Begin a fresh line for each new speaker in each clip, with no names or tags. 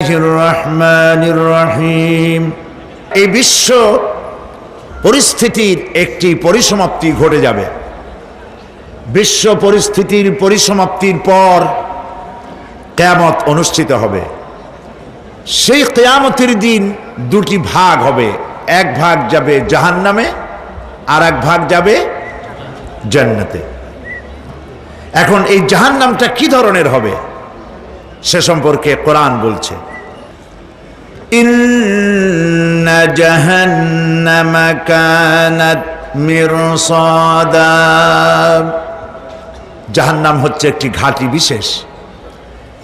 রহমানির রহিম। এই বিশ্ব পরিস্থিতির একটি পরিসমাপ্তি ঘটে যাবে। বিশ্ব পরিস্থিতির পরিসমাপ্তির পর কিয়ামত অনুষ্ঠিত হবে। সেই কিয়ামতের দিন দুটি ভাগ হবে, এক ভাগ যাবে জাহান্নামে আর এক ভাগ যাবে জান্নাতে। এখন এই জাহান্নামটা কি ধরনের হবে সে সম্পর্কে কোরআন বলছে, ইন্না জাহান্নামা কানাত মিরসাদা। জাহান্নাম হচ্ছে একটি ঘাঁটি বিশেষ,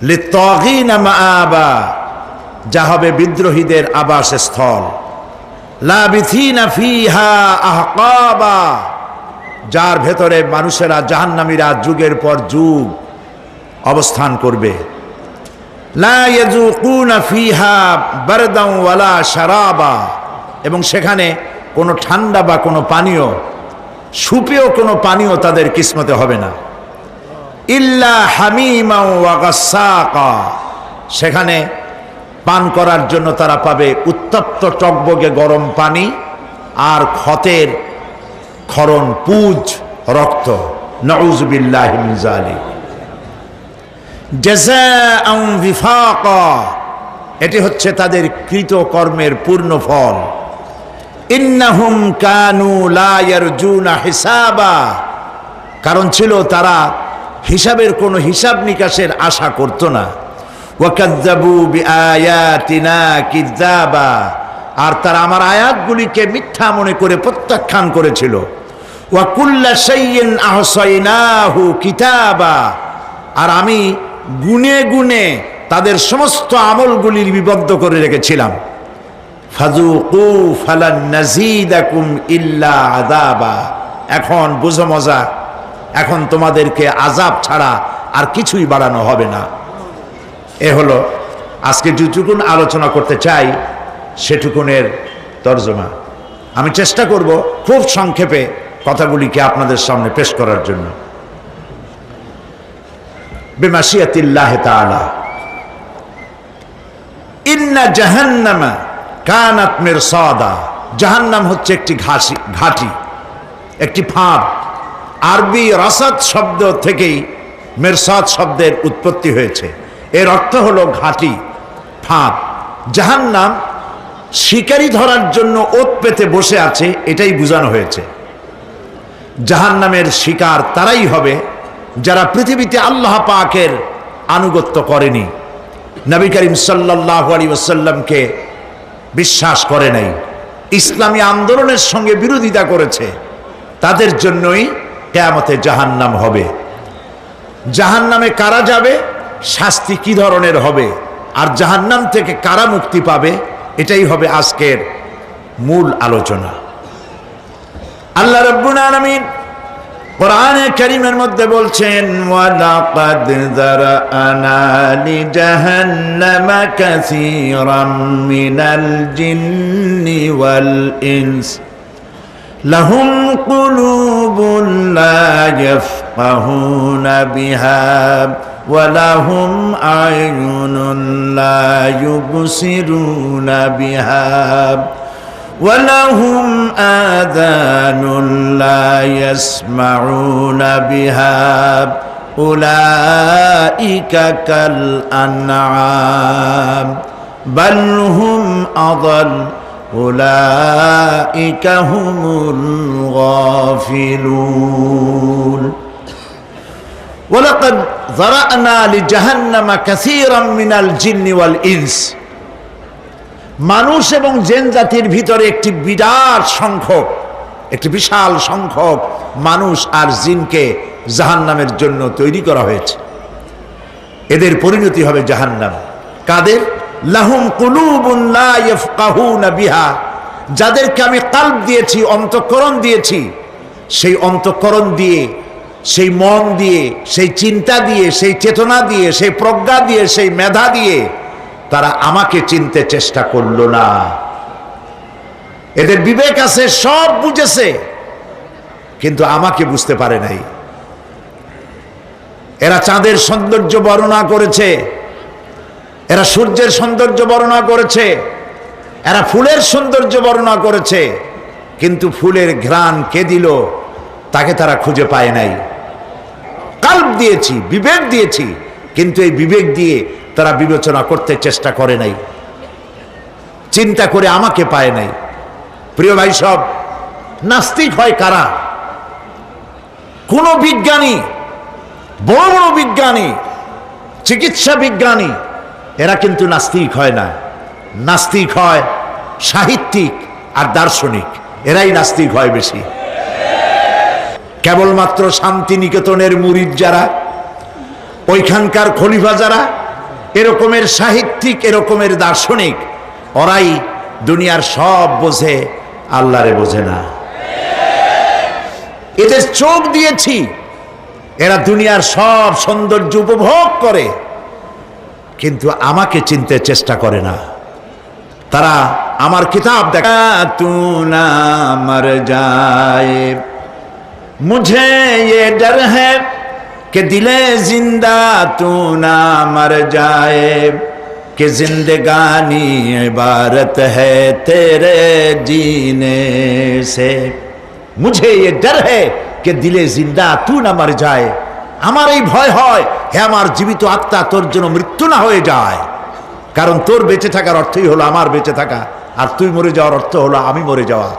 লিত্তাগিনা মাআবা, যা হবে বিদ্রোহীদের আবাসস্থল, লাবিথিনা ফিহা আহকাবা, যার ভেতরে মানুষেরা জাহান্নামীরা যুগের পর যুগ অবস্থান করবে। লা ইয়াযুকুনা ফিহা বারদান ওয়ালা শারাবা, এবং সেখানে কোনো ঠান্ডা বা কোনো পানীয়, সুপেয় কোনো পানীয় তাদের কিসমতে হবে না। ইল্লা হামিমা ওয়া গাসসাকা, সেখানে পান করার জন্য তারা পাবে উত্তপ্ত টকবগে গরম পানি আর ক্ষতের ক্ষরণ পুজ রক্ত। নাউযু বিল্লাহি মিন যালিক। জাযাআন বিফাকা, এটি হচ্ছে তাদের কৃত কর্মের পূর্ণ ফল। ইন্নাহুম কানু লা ইয়ারজুনা হিসাবা, কারণ ছিল তারা হিসাবের কোনো হিসাব নিকাশের আশা করত না। ওয়াকাযযাবু বিআয়াতিনা কিযাবা, আর তারা আমার আয়াতগুলিকে মিথ্যা মনে করে প্রত্যাখ্যান করেছিল। ওয়া কুল্লা শাইইন আহসাইনাহু কিতাবা, আর আমি গুনে গুনে তাদের সমস্ত আমলগুলি লিপিবদ্ধ করে রেখেছিলাম। ফাযুকু ফালান নাযীদাকুম ইল্লা আযাবা, এখন বুঝো মজা, এখন তোমাদেরকে আযাব ছাড়া আর কিছুই বাড়ানো হবে না। এ হলো আজকে যেটুকুন আলোচনা করতে চাই সেটুকুনের তর্জমা। আমি চেষ্টা করব খুব সংক্ষেপে কথাগুলিকে আপনাদের সামনে পেশ করার জন্য। বিমাশিয়াতিল্লাহি তাআলা। ইন্না জাহান্নামা কানাত মিরসাদা, জাহান্নাম হচ্ছে একটি ঘাঁটি, একটি ফাঁদ। আরবি রাসাদ শব্দ থেকেই মিরসাদ শব্দের উৎপত্তি হয়েছে। এর অর্থ হলো ঘাঁটি, ফাঁদ। জাহান্নাম শিকারি ধরার জন্য ওত পেতে বসে আছে, এটাই বোঝানো হয়েছে। জাহান্নামের শিকার তারাই হবে যারা পৃথিবীতে আল্লাহ পাকের আনুগত্য করেনি, নবী করিম সাল্লাল্লাহু আলাইহি ওয়াসাল্লামকে বিশ্বাস করে নাই, ইসলামী আন্দোলনের সঙ্গে বিরোধিতা করেছে, তাদের জন্যই কিয়ামতে জাহান্নাম হবে। জাহান্নামে কারা যাবে, শাস্তি কি ধরনের হবে, আর জাহান্নাম থেকে কারা মুক্তি পাবে, এটাই হবে আজকের মূল আলোচনা। আল্লাহ রাব্বুল আলামিন কোরআনে কারীমের মধ্যে বলছেন, ওয়ালাকাদ যারানা লিজাহান্নামা কাসীরাম মিনাল জিন্নি ওয়াল ইনস লাহুম কুলুবুন লা ইয়াফকাহুনা বিহা ওয়া লাহুম আ'য়ুনুন লা ইউবসিরুনা বিহা وَلَهُمْ آذَانٌ لَا يَسْمَعُونَ بِهَا أُولَئِكَ كَالْأَنْعَامِ بَلْ هُمْ أَضَلُّ أُولَئِكَ هُمُ الْغَافِلُونَ وَلَقَدْ ذَرَأْنَا لِجَهَنَّمَ كَثِيرًا مِنَ الْجِنِّ وَالْإِنسِ, মানুষ এবং জিন জাতির ভিতরে একটি বিশাল সংখ্যক মানুষ আর জিনকে জাহান্নামের জন্য তৈরি করা হয়েছে। এদের পরিণতি হবে জাহান্নাম। কাদের? লাহুম কুলুবুন লা ইয়াফকাহুনা বিহা, যাদেরকে আমি কালব দিয়েছি, অন্তঃকরণ দিয়েছি, সেই অন্তঃকরণ দিয়ে, সেই মন দিয়ে, সেই চিন্তা দিয়ে, সেই চেতনা দিয়ে, সেই প্রজ্ঞা দিয়ে, সেই মেধা দিয়ে তারা আমাকে চিনতে চেষ্টা করলো না। এদের বিবেক আছে, সব বুঝেছে, কিন্তু আমাকে বুঝতে পারে নাই। এরা চাঁদের সৌন্দর্য বর্ণনা করেছে, এরা সূর্যের সৌন্দর্য বর্ণনা করেছে, এরা ফুলের সৌন্দর্য বর্ণনা করেছে, কিন্তু ফুলের ঘ্রাণ কে দিল তাকে তারা খুঁজে পায় নাই। কাল্ব দিয়েছি, বিবেক দিয়েছি, কিন্তু এই বিবেক দিয়ে তারা বিবেচনা করতে চেষ্টা করে নাই, চিন্তা করে আমাকে পায় নাই। প্রিয় ভাই সব, নাস্তিক হয় কারা? কোন বিজ্ঞানী, বড় বড় বিজ্ঞানী, চিকিৎসা বিজ্ঞানী, এরা কিন্তু নাস্তিক হয় না। নাস্তিক হয় সাহিত্যিক আর দার্শনিক, এরাই নাস্তিক হয় বেশি। কেবলমাত্র শান্তিনিকেতনের মুরিদ যারা, ওইখানকার খলিফা যারা, এরকমের সাহিত্যিক, এরকমের দার্শনিক, ওরাই দুনিয়ার সব বোঝে, আল্লাহরে বোঝে না। এদের চোখ দিয়েছি, এরা দুনিয়ার সব সৌন্দর্য উপভোগ করে, কিন্তু আমাকে চিনতে চেষ্টা করে না। তারা আমার কিতাব দেখা, তু না মর যায় মুঝে ये डर है कि दिले जिंदा तू ना मर जाए कि जिंदगानी इबारत है तेरे जीने से मुझे ये डर है कि दिले जिंदा तू ना मर जाए। আমার এই ভয় হয়, হে আমার জীবিত আত্মা, তোর জন্য মৃত্যু না হয়ে যায়। কারণ তোর বেঁচে থাকার অর্থই হলো আমার বেঁচে থাকা, আর তুই মরে যাওয়ার অর্থ হলো আমি মরে যাওয়া।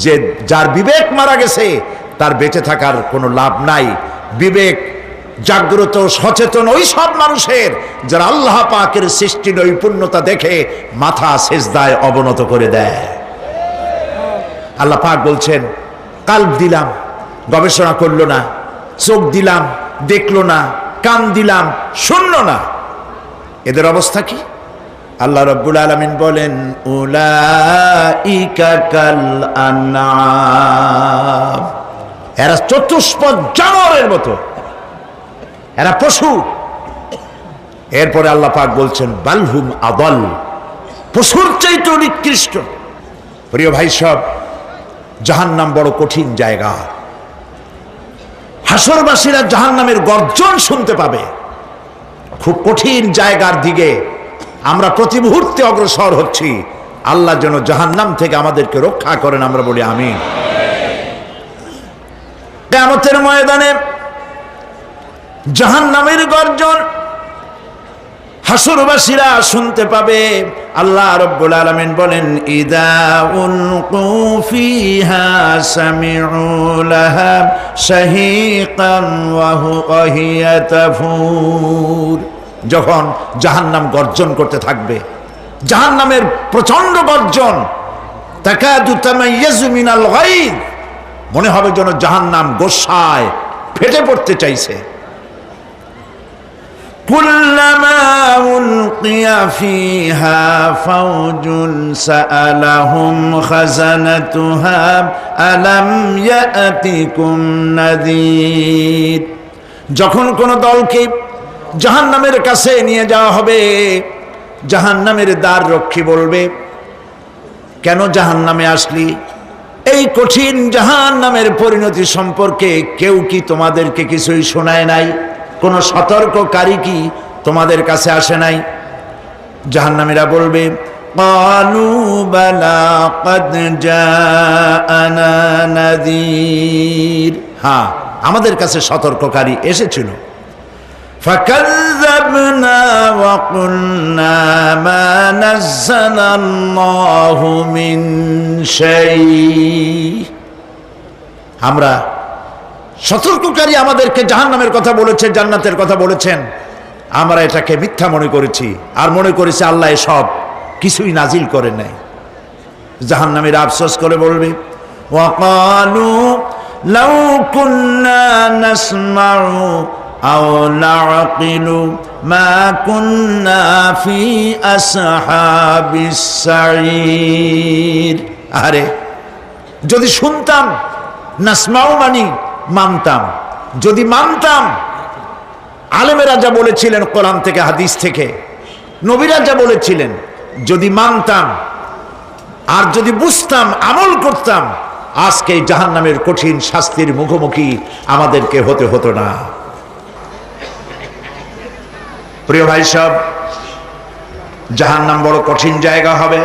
যে যার বিবেক মারা গেছে তার বেঁচে থাকার কোনো লাভ নাই। বিবেক জাগ্রত সচেতন ওই সব মানুষের যারা আল্লাহ পাকের সৃষ্টি নৈপুণ্যতা দেখে মাথা সেজদায় অবনত করে দেয়। আল্লাহ পাক বলছেন, কাল্ব দিলাম, গবেষণা করলো না, চোখ দিলাম, দেখলো না, কান দিলাম, শুনলো না। এদের অবস্থা কি? আল্লাহ রাব্বুল আলামিন বলেন, উলাইকা কাল আনআম, এরা চতুষ্পদ জানোয়ারের মতো, এরা পশু। এরপরে আল্লাহ পাক বলছেন, বালহুম আদাল, পশুর চাইতে নিকৃষ্ট। প্রিয় ভাই সব, জাহান্নাম বড় কঠিন জায়গা। হাসরবাসীরা জাহান্নামের গর্জন শুনতে পাবে। খুব কঠিন জায়গার দিকে আমরা প্রতি মুহূর্তে অগ্রসর হচ্ছি। আল্লাহ যেন জাহান্নাম থেকে আমাদেরকে রক্ষা করেন, আমরা বলি আমিন। কিয়ামতের ময়দানে জাহান্নামের গর্জন হাসরবাসীরা শুনতে পাবে। আল্লাহ রাব্বুল আলামিন বলেন, ইদা উলকু ফিহা সামিউ লাহা শাহীকান ওয়া হিয়া তাফুর, যখন জাহান্নাম গর্জন করতে থাকবে, জাহান্নামের প্রচন্ড গর্জন, তাকাদু তামাইয়াজু মিনাল গায়দ, মনে হবে যেন জাহান্নাম গোসায় ফেটে পড়তে চাইছে। কুল্লামা উলকিয়া ফিহা ফাওজুন সাআলাহুম খাজানাতুহা আলাম ইয়াতিকুম নাযীর, যখন কোন দলকে জাহান্নামের কাছে নিয়ে যাওয়া হবে, জাহান্নামের দ্বার রক্ষী বলবে, কেন জাহান্নামে আসলি? এই কঠিন জাহান্নামের পরিণতি সম্পর্কে কেউ কি তোমাদেরকে কিছুই শোনায় নাই? কোন সতর্ককারী কি তোমাদের কাছে আসে নাই? জাহান্নামীরা বলবে, ক্বালু বালা ক্বাদ জাআনা নাযীর, হ্যাঁ আমাদের কাছে সতর্ককারী এসেছিল। ফাকাযযাবনা ওয়া কুলনা মা নাযালাল্লাহু মিন শাই, আমরা সতর্ককারী আমাদেরকে জাহান্নামের কথা বলেছেন, জান্নাতের কথা বলেছেন, আমরা এটাকে মিথ্যা মনে করেছি, আর মনে করেছি আল্লাহ সব কিছুই নাজিল করেন নাই। জাহান্নামীরা আফসোস করে বলবে, ওয়া ক্বালু লাউ কুন্না নাসমাউ আও নাআকিলু মা কুন্না ফি আসহাবিস সাঈর, আরে যদি শুনতাম, নাসমাউ মানি মানতাম, যদি মানতাম, আলেমেরা যা বলেছিলেন কোরআন থেকে হাদিস থেকে, নবীরা যা বলেছিলেন, যদি মানতাম আর যদি বুঝতাম, আমল করতাম, আজকে জাহান্নামের কঠিন শাস্তির মুখোমুখি আমাদেরকে হতে হতো না। প্রিয় ভাই সব, জাহান্নাম বড় কঠিন জায়গা হবে।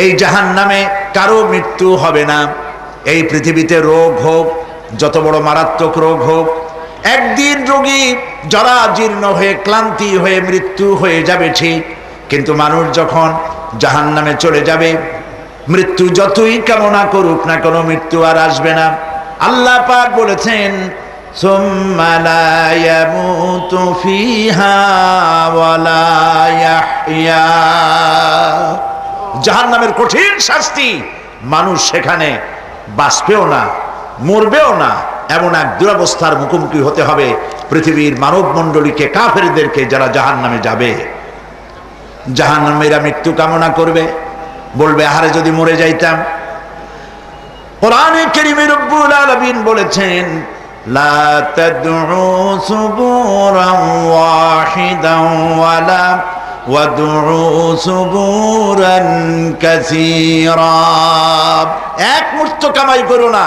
এই জাহান্নামে কারো মৃত্যু হবে না। এই পৃথিবীতে রোগ হোক, যত বড় মারাত্মক রোগ হোক, একদিন রোগী জরাজীর্ণ হয়ে ক্লান্তি হয়ে মৃত্যু হয়ে যাবে ঠিক, কিন্তু মানুষ যখন জাহান্নামে চলে যাবে, মৃত্যু যতই কামনা করুক না কোনো মৃত্যু আর আসবে না। আল্লাহ পাক বলেছেন, সুম্মা লা ইয়ামুতু ফিহা ওয়া লা ইয়াহইয়া। জাহান্নামের কঠিন শাস্তি, মানুষ সেখানে বাঁচবেও না, মরবেও না, এমন এক দুরবস্থার মুখোমুখি হতে হবে পৃথিবীর মানব মণ্ডলীকে, কাফেরদেরকে, যারা জাহান্নামে যাবে। জাহান্নামীরা মৃত্যু কামনা করবে, বলবে আহারে যদি মরে যাইতাম। কোরআনে কারীমে রব্বুল আলামিন বলেছেন, লা তাদউ সুবুরান ওয়াহিদান ওয়ালা ওয়াদউ সুবুরান কাসীরা। এক মৃত্যু কামাই করো না,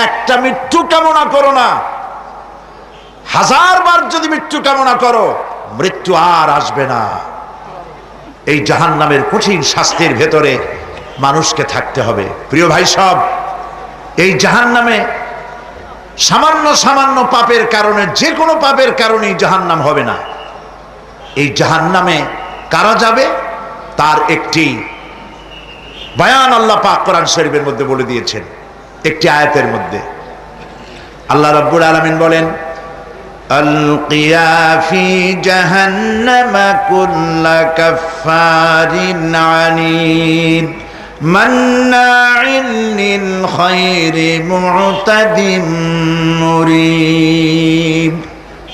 একটা মৃত্যু কামনা করো না। 1000 বার যদি মৃত্যু কামনা করো, মৃত্যু আর আসবে না। এই জাহান্নামের কঠিন শাস্তির ভেতরে মানুষকে থাকতে হবে। প্রিয় ভাই সব, এই জাহান্নামে সামান্য সামান্য পাপের কারণে, যে কোনো পাপের কারণেই জাহান্নাম হবে না। এই জাহান্নামে কারা যাবে তার একটি বয়ান আল্লাহ পাক কোরআন শরীফের মধ্যে বলে দিয়েছেন। একটি আয়াতের মধ্যে আল্লাহ রাব্বুল আলামিন বলেন, আলকিয়া ফি জাহান্নামা কুল্লা কাফফারিন আনিদ মান্নাইন লিল খায়রি মু'তাদিম মুরিব।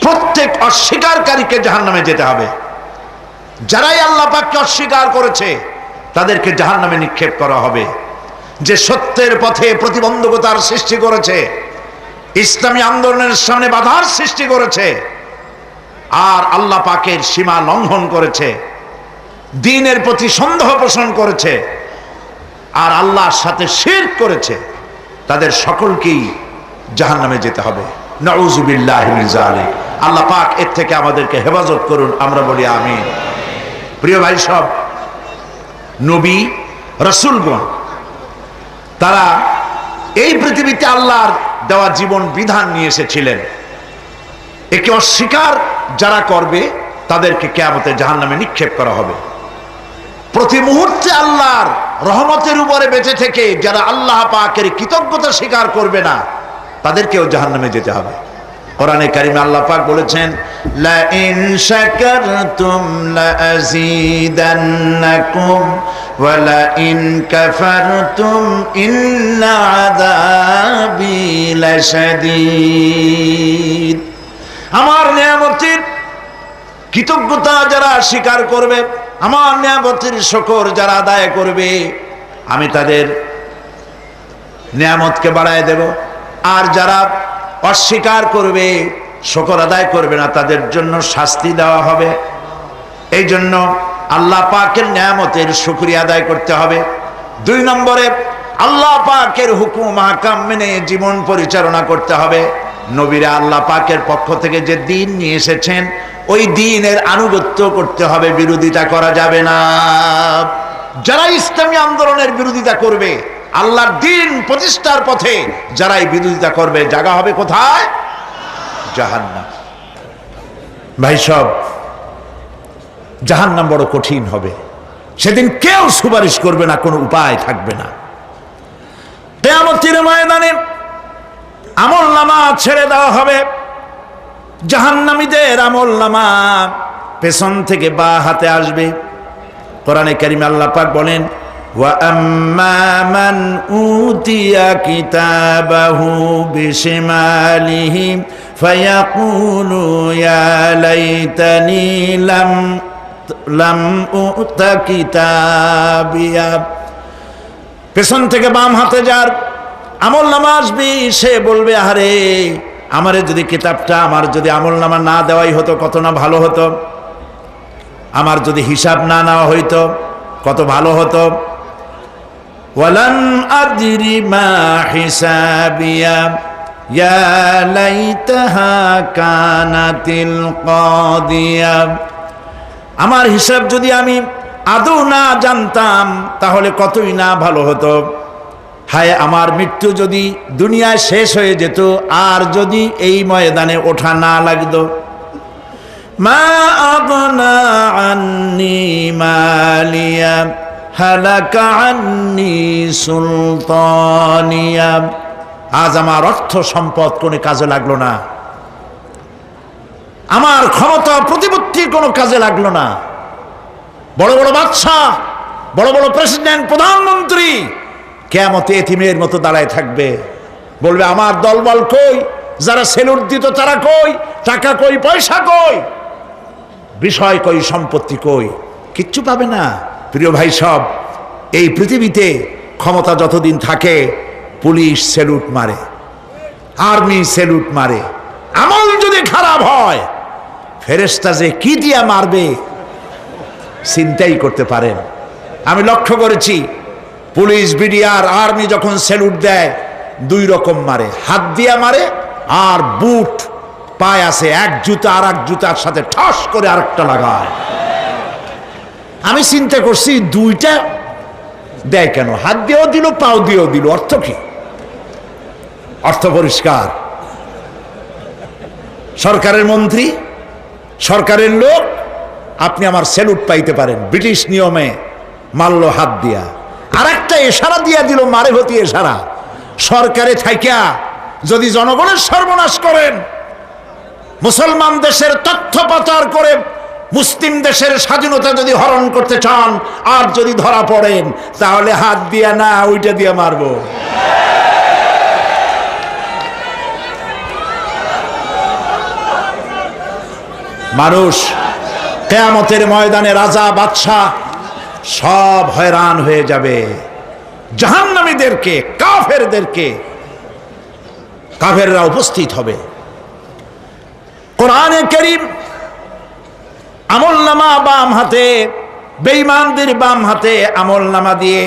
প্রত্যেক অস্বীকারীকে জাহান্নামে যেতে হবে। যারাই আল্লাহ পাককে অস্বীকার করেছে তাদেরকে জাহান্নামে নিক্ষেপ করা হবে। যে সত্যের পথে প্রতিবন্ধকতার সৃষ্টি করেছে, ইসলামী আন্দোলনের সামনে বাধার সৃষ্টি করেছে, আর আল্লাহ পাকের সীমা লঙ্ঘন করেছে, দ্বীনের প্রতি সন্দেহ পোষণ করেছে, আর আল্লাহর সাথে শিরক করেছে, তাদের সকলকেই জাহান্নামে যেতে হবে। নাউযুবিল্লাহি মিন যালিক। আল্লাহ পাক এর থেকে আমাদেরকে হেফাজত করুন, আমরা বলি আমিন। প্রিয় ভাই সব, নবী রাসূলগণ তারা এই পৃথিবীতে আল্লাহর দেওয়া জীবন বিধান নিয়ে এসেছিলেন। একে অস্বীকার যারা করবে তাদেরকে কিয়ামতে জাহান্নামে নিক্ষেপ করা হবে। প্রতি মুহূর্তে আল্লাহর রহমতের উপরে বেঁচে থেকে যারা আল্লাহ পাকের কৃতজ্ঞতা স্বীকার করবে না, তাদেরকেও জাহান্নামে যেতে হবে। কোরআনে কারিমে আল্লাহ পাক বলেছেন, লা ইন শাকারতুম লা আযীদান্নাকুম ওয়া লা ইন কাফারতুম ইন্না আযাবি লাশাদীদ। আমার নিয়ামতের কৃতজ্ঞতা যারা স্বীকার করবে, আমার নিয়ামতের শুকর যারা আদায় করবে, আমি তাদের নিয়ামতকে বাড়ায় দেব। আর যারা অস্বীকার করবে, শুকর আদায় করবে না, তাদের জন্য শাস্তি দেওয়া হবে। এই জন্য আল্লাহ পাকের নিয়ামতের শুকরিয়া আদায় করতে হবে। 2 নম্বরে আল্লাহ পাকের হুকুম আহকাম মেনে জীবন পরিচালনা করতে হবে। নবীরা আল্লাহ পাকের পক্ষ থেকে যে দ্বীন নিয়ে এসেছেন, ওই দ্বীনের আনুগত্য করতে হবে, বিরোধিতা করা যাবে না। যারা ইসলামী আন্দোলনের বিরোধিতা করবে, আল্লাহর দ্বীন প্রতিষ্ঠার পথে যারাই বিরোধিতা করবে, জায়গা হবে কোথায়? জাহান্নাম। ভাই সব, জাহান্নাম বড় কঠিন হবে। সেদিন কেউ সুপারিশ করবে না, কোনো উপায় থাকবে না। কিয়ামতের ময়দানে আমলনামা ছেড়ে দেওয়া হবে। জাহান্নামীদের আমলনামা পেছন থেকে বা হাতে আসবে। কোরআনে কারিমে আল্লাহ পাক বলেন, ওয়া আম্মা মান উতিয়া কিতাবাহু বিশিমালিহি ফায়াকুলু ইয়া লাইতানি লাম উতা কিতাবিয়া। পেছন থেকে বাম হাতে যার আমলনামা আসবে, সে বলবে, আরে আমারে যদি কিতাবটা, আমার যদি আমলনামা না দেওয়াই হতো কত না ভালো হতো, আমার যদি হিসাব না নেওয়া হইতো কত ভালো হতো। ওয়ালান আদরি মা হিসাবিয়া ইয়া লাইতাহা কানাতিল কাদিয়া। আমার হিসাব যদি আমি আদৌ না জানতাম তাহলে কতই না ভালো হতো। হায় আমার মৃত্যু যদি দুনিয়ায় শেষ হয়ে যেত, আর যদি এই ময়দানে ওঠা না লাগতো। মা আগনা আন্নি মালিয়া হালাকা আন্নি সুলতানিয়া। আজ আমার অর্থ সম্পদ কোনো কাজে লাগলো না, আমার ক্ষমতা প্রতিপত্তি কোনো কাজে লাগলো না। বড় বড় বাদশাহ, বড় বড় প্রেসিডেন্ট, প্রধানমন্ত্রী কিয়ামতে এতিমের মতো দাঁড়ায় থাকবে, বলবে আমার দলবল কই, যারা সেলুট দিত তারা কই, টাকা কই, পয়সা কই, বিষয় কই, সম্পত্তি কই, কিচ্ছু পাবে না। প্রিয় ভাই সব, এই পৃথিবীতে ক্ষমতা যতদিন থাকে পুলিশ সেলুট মারে, আর্মি সেলুট মারে। আমল যদি খারাপ হয় ফেরেশতা যে কি দিয়া মারবে চিন্তাই করতে পারেন। আমি লক্ষ্য করেছি পুলিশ, বিডিআর, আর্মি যখন সেলুট দেয় দুই রকম মারে, হাত দিয়া মারে আর বুট পায় আছে, এক জুতা আর এক জুতার সাথে ঠাস করে আরেকটা লাগায়। আমি চিন্তা করছি দুইটা দেয় কেন, হাত দিয়েও দিল পাও দিয়েও দিল, অর্থ কি? অর্থ পরিষ্কার। সরকারের মন্ত্রী, সরকারের লোক, আপনি আমার সেলুট পাইতে পারেন, ব্রিটিশ নিয়মে মারল হাত দিয়া, আর একটা ইশারা দিয়া দিল, মারে হতি ইশারা। সরকারে থাইকা যদি জনগণের সর্বনাশ করেন, মুসলমান দেশের তথ্য পাচার করে মুসলিম দেশের স্বাধীনতা যদি হরণ করতে চান, আর যদি ধরা পড়েন তাহলে হাত দিয়া না ওইটা দিয়ে মারবো। মানুষ কিয়ামতের ময়দানে রাজা বাদশাহ সব হয়রান হয়ে যাবে। জাহান্নামীদেরকে, কাফেরদেরকে, কাফেররা উপস্থিত হবে। কোরআনে কারীম আমলনামা বাম হাতে, বেঈমানদের বাম হাতে আমলনামা দিয়ে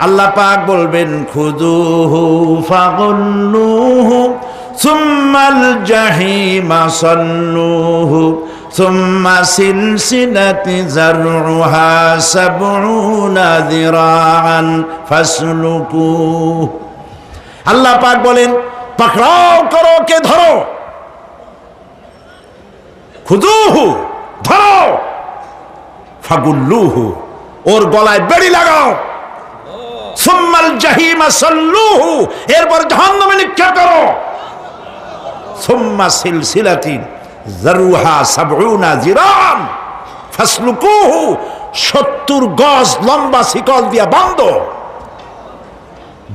আল্লাহ পাক বলবেন খুযুহু ফাগুল্লুহু সুম্মাল জাহিমা সাল্লুহু সুম্মা সিলসিলাতি যারউহা সাবউনা যিরাআন ফাসলুকুহু। আল্লাহ পাক বলেন পাকড়াও করো, কে ধরো, খুযুহু ধরো, ফাগুল্লুহু ওর গলায় বেড়ি লাগাও, সুম্মাল জাহিমা সাল্লুহু এরপর জাহান্নামে নিক্ষেপ করো, সুম্মা সিলসিলাতিন যারউহা সাবউনা যিরাআন ফাসলুকুহু 70 গজ লম্বা শিকল দিয়া বাঁধো,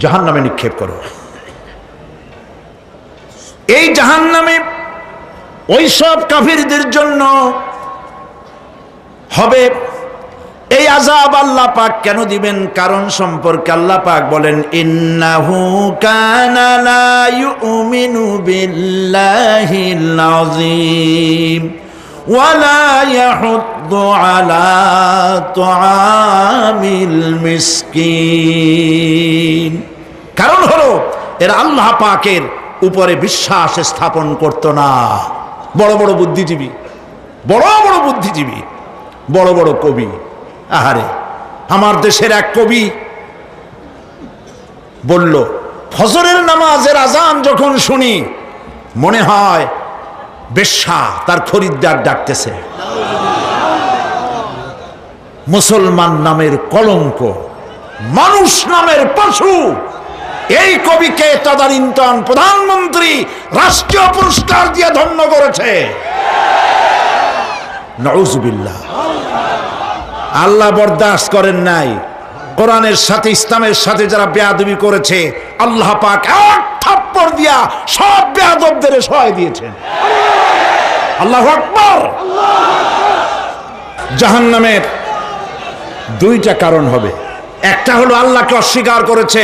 জাহান্নামে নিক্ষেপ করো। এই জাহান্নামে ওই সব কাফিরদের জন্য হবে। এই আযাব আল্লাহ পাক কেন দিবেন, কারণ সম্পর্কে আল্লাহ পাক বলেন ইন্নাহু কানা লা ইউমিনু বিল্লাহিল আযীম ওয়া লা ইয়াহুদ্দু আলা তুআমিল মিসকিন। কারণ হলো এরা আল্লাহ পাকের উপরে বিশ্বাস স্থাপন করত না। বড় বড় বুদ্ধিজীবী, বড় বড় বুদ্ধিজীবী, বড় বড় কবি, আহারে আমার দেশের এক কবি বলল ফজরের নামাজের আজান যখন শুনি মনে হয় বেশ্যা তার খরিদ্দার ডাকতেছে। মুসলমান নামের কলঙ্ক, মানুষ নামের পশু। এই কবিকে তদানীন্তন প্রধানমন্ত্রী রাষ্ট্রীয় পুরস্কার দিয়ে ধন্য করেছে। নাউজুবিল্লাহ। আল্লাহ বরদাস্ত করেন নাই। কোরআনের সাথে ইসলামের সাথে যারা বেয়াদবি করেছে আল্লাহ পাক এক থাপ্পড় দিয়া সব বেয়াদবদের সহায় দিয়েছেন। আল্লাহু আকবার। জাহান্নামের দুইটা কারণ হবে। একটা হলো আল্লাহকে অস্বীকার করেছে,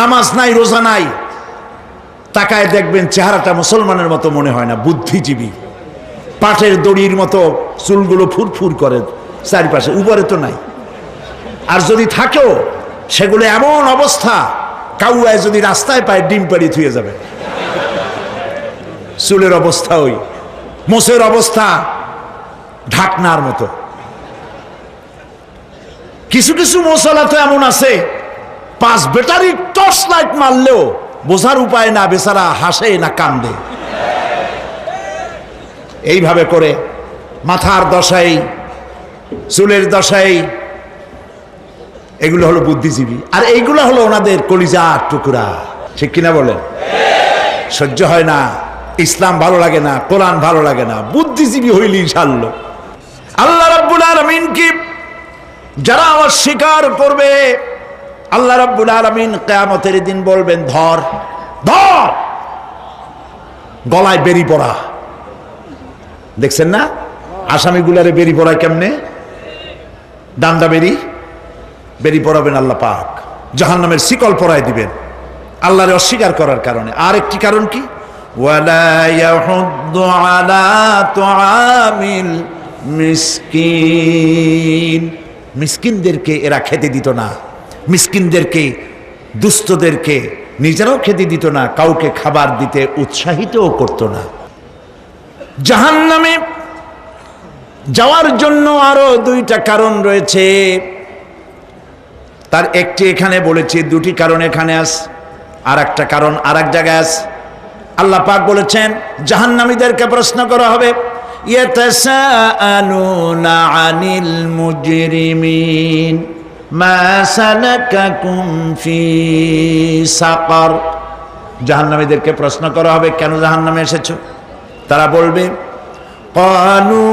নামাজ নাই, রোজা নাই, তাকায় দেখবেন চেহারাটা মুসলমানের মতো মনে হয় না, বুদ্ধিজীবী, পাটের দড়ির মতো চুলগুলো ফুরফুর করে চারিপাশে, উপরে তো নাই। আর যদি থাকেও সেগুলো এমন অবস্থা, কাউয়ায় যদি রাস্তায় পায় ডিম পাড়ি থুয়ে যাবে। চুলের অবস্থা ওই, মোষের অবস্থা ঢাকনার মতো। কিছু কিছু মশলা তো এমন আছে 5 ব্যাটারি টর্চ লাইট মারলেও বোঝার উপায় না, বেচারা হাসে না কান্দে। এইভাবে করে মাথার দশাই, চুলের দশাই, এগুলো হলো বুদ্ধিজীবী। আর এইগুলো হলো ওনাদের কলিজার টুকরা। ঠিক কিনা বলেন? সহ্য হয় না, ইসলাম ভালো লাগে না, কোরআন ভালো লাগে না, বুদ্ধিজীবী হইলি ইনশাআল্লাহ। আল্লাহ রাব্বুল আলামিন কি যারা অস্বীকার করবে, আল্লাহ রাব্বুল আলামিন কিয়ামতের দিন বলবেন, ধর ধর, গলায় বেরি পড়া। দেখছেন না আসামিগুলারে বেরি পড়ায় কেমনে? ডান্ডা বেরি পড়াবেন আল্লাহ পাক, জাহান্নামের শিকল পরায় দিবেন আল্লাহরে অস্বীকার করার কারণে। আর একটি কারণ কি? ওয়ালা ইয়াহুদ্দু আলা তুআমিল মিসকিন। মিসকিনদেরকে এরা খেতে দিত না, মিসকিনদেরকে, দুস্থদেরকে নিজেরাও খেতে দিত না, কাউকে খাবার দিতে উৎসাহিতও করত না। জাহান্নামে যাওয়ার জন্য আরো 2টা কারণ রয়েছে। তার একটি এখানে বলেছি, 2টি কারণ এখানে আছে, আর একটা কারণ আর এক জায়গায় আছে। আল্লাহ পাক বলেছেন জাহান্নামীদেরকে প্রশ্ন করা হবে, ইয়াতাসাআলুনা আনিল মুজরিমিন মা সালাকাকুম ফি সাকার। জাহান্নামীদেরকে প্রশ্ন করা হবে, কেন জাহান্নামে এসেছো? তারা বলবে, ক্বালু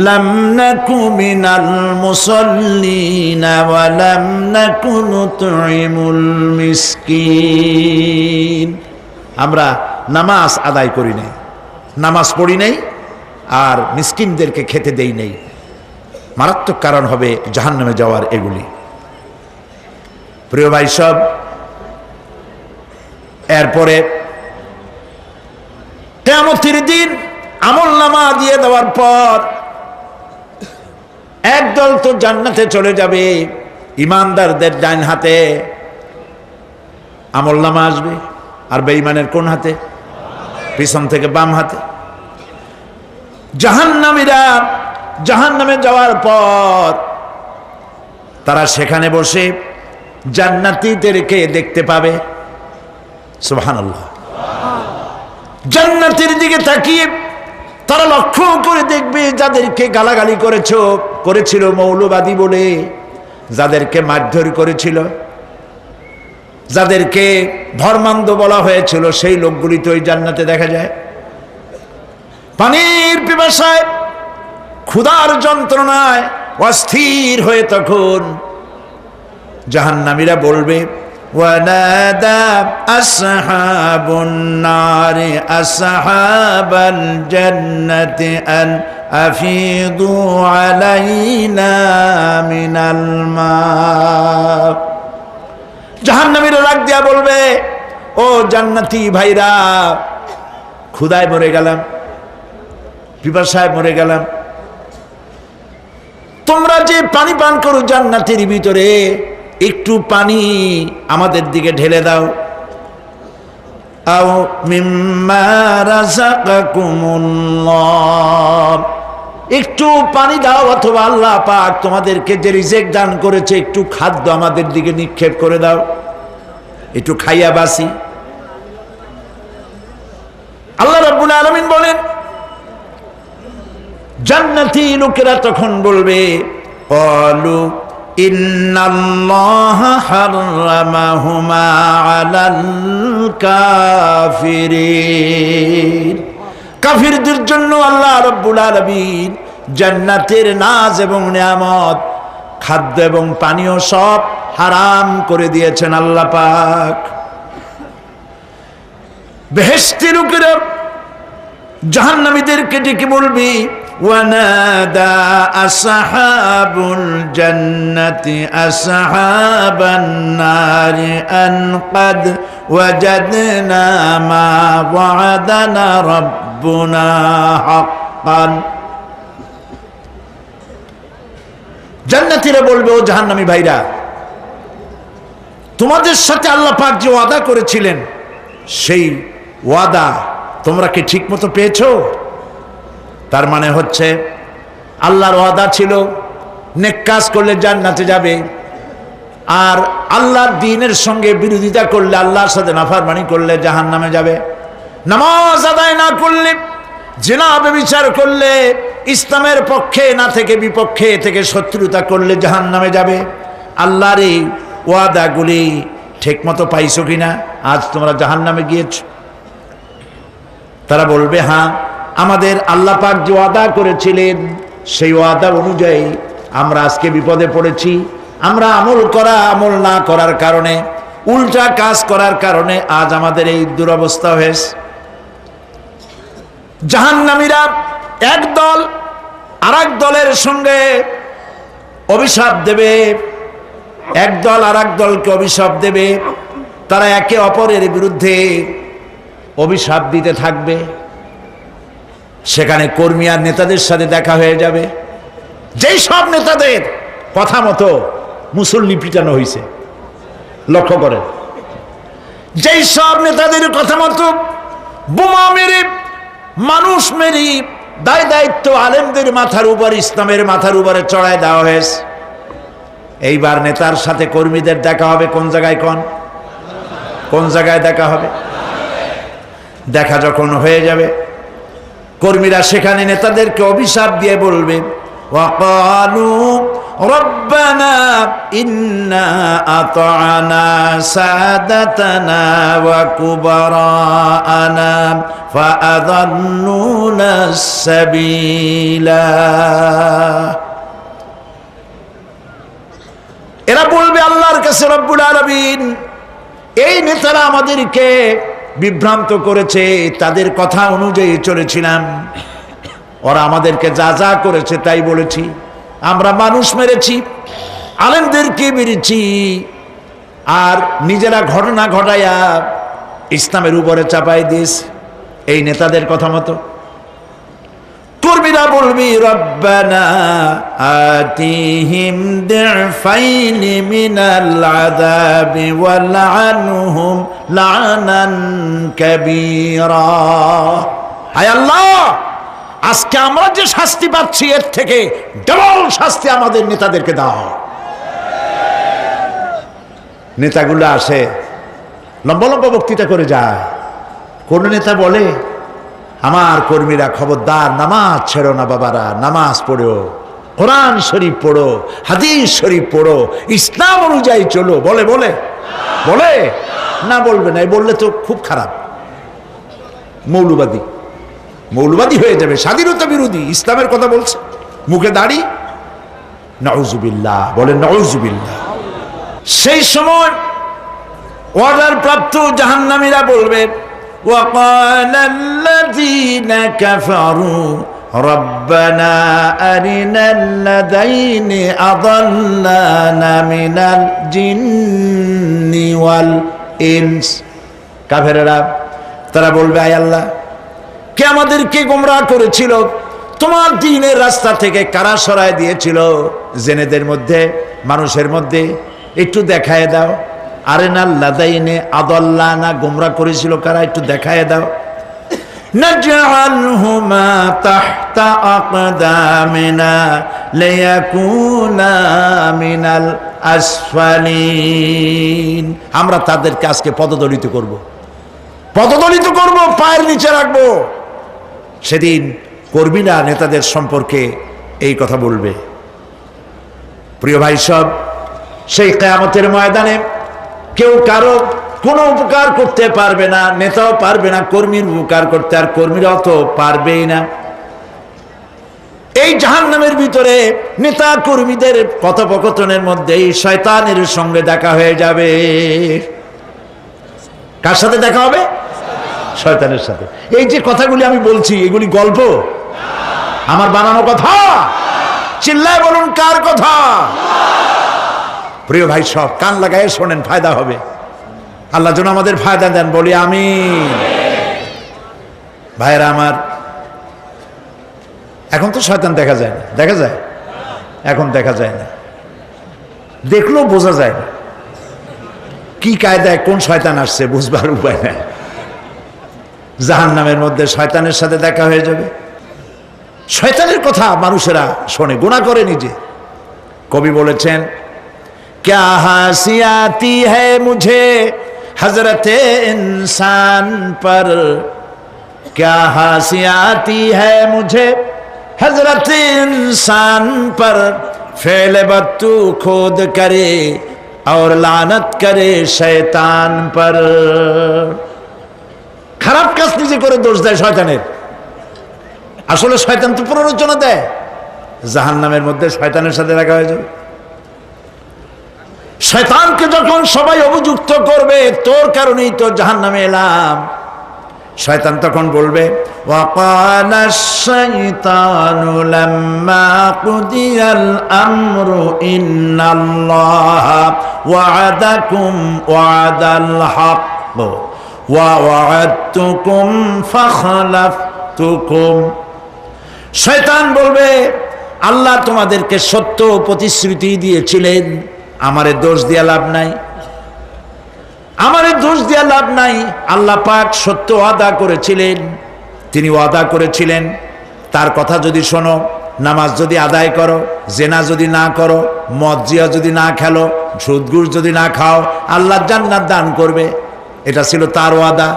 লাম নাকু মিনাল মুসাল্লিনা ওয়া লাম নাকু নুতঈমুল মিসকিন। আমরা নামাজ আদায় করি নাই, নামাজ পড়ি নাই, আর মিসকিনদেরকে খেতে দেই নাই। মারাত্মক কারণ হবে জাহান্নামে যাওয়ার এগুলি। প্রিয় ভাই সব, এরপরে কিয়ামতের দিন আমলনামা দিয়ে দেওয়ার পর একদল তো জান্নাতে চলে যাবে, ইমানদারদের ডান হাতে আমলনামা আসবে, আর বেঈমানের কোন হাতে? পিছন থেকে বাম হাতে। জাহান্নামীরা জাহান্নামে যাওয়ার পর তারা সেখানে বসে জান্নাতীদেরকে দেখতে পাবে। সুবহানাল্লাহ। জান্নাতের দিকে তাকিয়ে তারা লক্ষ্য করে দেখবে যাদেরকে গালাগালি করেছিল মৌলবাদী বলে, যাদেরকে মারধর করেছিল, যাদেরকে ধর্মান্ধ বলা হয়েছিল, সেই লোকগুলি তো ওই জান্নাতে দেখা যায়। পানির পিপাসায়, ক্ষুধার যন্ত্রণায় অস্থির হয়ে তখন জাহান্নামীরা বলবে, ওয়ানাদা আসহাবুন নারি আসহাবাল জান্নাতি আন আফিদু আলাইনা মিনাল মা। জাহান্নামীরা রাগ দিয়া বলবে, ও জান্নাতি ভাইরা, ক্ষুধায় মরে গেলাম, পিপাসায় মরে গেলাম, তোমরা যে পানি পান করো জান্নাতের ভিতরে, একটু পানি আমাদের দিকে ঢেলে দাও। আও মিম্মা রাযাকাকুমুল্লাহ, একটু পানি দাও, অথবা আল্লাহ পাক তোমাদেরকে যে রিজিক দান করেছে একটু খাদ্য আমাদের দিকে নিক্ষেপ করে দাও, একটু খাইয়া বাসি। আল্লাহ রাব্বুল আলামিন বলেন, জান্নাতি লোকেরা তখন বলবে, ক্বালু ইন্নাল্লাহা হাররামাহুমা আলাল কাফিরিন। কাফিরদের জন্য আল্লাহ রাব্বুল আলামিন জান্নাতের নাজ এবং নিয়ামত, খাদ্য এবং পানীয় সব হারাম করে দিয়েছেন আল্লাহ পাক। বেহেশতি লোকেরা জাহান্নামীদেরকে ডেকে বলবি, ওয়ানাদা আসহাবুল জান্নাতি আসহাবান নারি আন ক্বাদ ওয়াজাদনা মা ওয়া'দানা রাব্বুনা হাক্কান। জান্নাতীরা বলবে, ও জাহান্নামী ভাইরা, তোমাদের সাথে আল্লাহ পাক যে ওয়াদা করেছিলেন সেই ওয়াদা তোমরা কি ঠিক মতো পেয়েছো? তার মানে হচ্ছে আল্লাহর ওয়াদা ছিল নেক কাজ করলে জান্নাতে যাবে, আর আল্লাহর দ্বীনের সঙ্গে বিরোধিতা করলে, আল্লাহর সাথে নাফরমানি করলে জাহান্নামে যাবে। নামাজ আদায় না করলে, জিনা ব্যভিচার করলে, ইসলামের পক্ষে না থেকে বিপক্ষে থেকে শত্রুতা করলে জাহান্নামে যাবে। আল্লাহর এই ওয়াদাগুলি ঠিকমতো পাইছো কিনা? আজ তোমরা জাহান্নামে গিয়েছ। তারা বলবে, হ্যাঁ, আমাদের আল্লাহ পাক যে ওয়াদা করেছিলেন সেই ওয়াদা অনুযায়ী আমরা আজকে বিপদে পড়েছি। আমরা আমল না করার কারণে, উল্টা কাজ করার কারণে আজ আমাদের এই দুরবস্থা হয়েছে। জাহান্নামীরা এক দল আরেক দলের সঙ্গে অভিশাপ দেবে, এক দল আরেক দলকে অভিশাপ দেবে। তারা একে অপরের বিরুদ্ধে অভিশাপ দিতে থাকবে। সেখানে কর্মী আর নেতাদের সাথে দেখা হয়ে যাবে। যেই সব নেতাদের কথা মতো মুসল্লি পিটানো হয়েছে, লক্ষ্য করেন, যেই সব নেতাদের কথা মতো বোমা মেরে, মানুষ মেরে দায় দায়িত্ব আলেমদের মাথার উপর, ইসলামের মাথার উপরে চড়ায় দেওয়া হয়েছে। এইবার নেতার সাথে কর্মীদের দেখা হবে কোন জায়গায়? কোন জায়গায় দেখা হবে? দেখা যখন হয়ে যাবে, কর্মীরা সেখানে নেতাদেরকে অভিশাপ দিয়ে বলবে, ওয়াকালু রব্বানা ইন্না আতা'না সাদাতানা ওয়া কুবারানা ফাআযাল্লুনা সাবিলা। এরা বলবে আল্লাহর কাছে, রব্বুল আলামিন, এই নেতারা আমাদেরকে বিভ্রান্ত করেছে, তাদের কথা অনুযায়ী চলেছিলাম, ওরা আমাদেরকে যা যা করেছে তাই বলেছি। আমরা মানুষ মেরেছি, আলেমদেরকে মেরেছি, আর নিজেরা ঘটনা ঘটাইয়া ইসলামের উপরে চাপাই দিয়েছি এই নেতাদের কথা মতো। কর্মীরা বলবি, রব্বানা আতিহিম দিফাইনি মিনাল আযাবি ওয়ালআনহুম লা'নান কাবীরা। হায় আল্লাহ, আজকে আমরা যে শাস্তি পাচ্ছি এর থেকে ডবল শাস্তি আমাদের নেতাদেরকে দাও। নেতাগুলো আসে, লম্বা লম্বা বক্তৃতা করে যায়। কোন নেতা বলে, আমার কর্মীরা খবরদার, নামাজ ছেড়ো না বাবারা, নামাজ পড়ো, কোরআন শরীফ পড়ো, হাদিস শরীফ পড়ো, ইসলাম অনুযায়ী চলো। বলে বলে বলে না, বলবে না। বললে তো খুব খারাপ, মৌলবাদী হয়ে যাবে, স্বাধীনতা বিরোধী। ইসলামের কথা বলছে, মুখে দাড়ি, নাউজুবিল্লাহ, বলেন নাউজুবিল্লাহ। সেই সময় অর্ডার প্রাপ্ত জাহান্নামীরা বলবে, وقال الذين كفروا ربنا أرنا الذين أضلانا من الجن والإنس। কাফেররা তারা বলবে, আয় আল্লাহ, কে আমাদেরকে গোমরাহ করেছিল, তোমার দ্বীনের রাস্তা থেকে কারা সরায় দিয়েছিল, জেনেদের মধ্যে, মানুষের মধ্যে একটু দেখায় দাও। আরেনাল লাদাইনে আদাল্লানা, গোমরাহ করেছিল কারা, একটু দেখায় দাও। নাজআলহুমা তাহতা আকদামিনা লিয়াকুনা মিনাল আসফালিন। আমরা তাদেরকে আজকে পদদলিত করব, পায়ের নিচে রাখবো। সেদিন কর্মীরা নেতাদের সম্পর্কে এই কথা বলবে। প্রিয় ভাই সব, সেই কিয়ামতের ময়দানে কেউ কারো কোনো উপকার করতে পারবে না, নেতাও পারবে না কর্মীর উপকার করতে, আর কর্মীরাও তো পারবেই না। এই জাহান্নামের ভিতরে নেতা কর্মীদের কথোপকথনের মধ্যেই শয়তানের সঙ্গে দেখা হয়ে যাবে। কার সাথে দেখা হবে? শয়তানের সাথে। এই যে কথাগুলি আমি বলছি, এগুলি গল্প, আমার বানানো কথা? চিল্লায় বলুন, কার কথা? প্রিয় ভাই সব, কান লাগায় শোনেন, ফায়দা হবে। আল্লাহ যেন আমাদের ফায়দা দেন, বলি আমিন। ভাইরা আমার, এখন তো শয়তান দেখা যায় না, দেখা যায়? এখন দেখা যায় না, দেখলেও বোঝা যায় না কি কায়দায় কোন শয়তান আসছে, বুঝবার উপায় নাই। জাহান্নামের মধ্যে শয়তানের সাথে দেখা হয়ে যাবে। শয়তানের কথা মানুষেরা শোনে, গুনাহ করে নিজে। কবি বলেছেন, क्या हंसी आती है मुझे हजरत इंसान पर, क्या हंसी आती है मुझे हजरत इंसान पर, फेल बत्तू खुद करे और लानत करे शैतान पर। খারাপ কাজ নিজে করে দোষ দেয় শয়তানের। আসলে শয়তান তো প্ররোচনা দেয়, জাহান্নামের মধ্যে শয়তানের সাথে রাখা হয়ে যাবে। শয়তানকে যখন সবাই অভিযুক্ত করবে, তোর কারণেই তো জাহান্নামে এলাম, শয়তান তখন বলবে, ওয়াকালা শাইতানু লাম্মা কুদিয়াল আমরু ইন্নাল্লাহা ওয়া'আদাকুম ওয়া'দাল হক ওয়া ওয়া'আদতুকুম ফাখলাফতুকুম। শয়তান বলবে, আল্লাহ তোমাদেরকে সত্য প্রতিশ্রুতি দিয়েছিলেন, আমারে দোষ দিয়া লাভ নাই, আমারে দোষ দিয়া লাভ নাই। আল্লাহ পাক সত্য ওয়াদা করেছিলেন, তিনি ওয়াদা করেছিলেন তার কথা যদি শোনো, নামাজ যদি আদায় করো, জেনা যদি না করো, মদ জিয়া যদি না খেলো, সুদ ঘুষ যদি না খাও, আল্লাহ জান্নাত দান করবে। এটা ছিল তার ওয়াদা।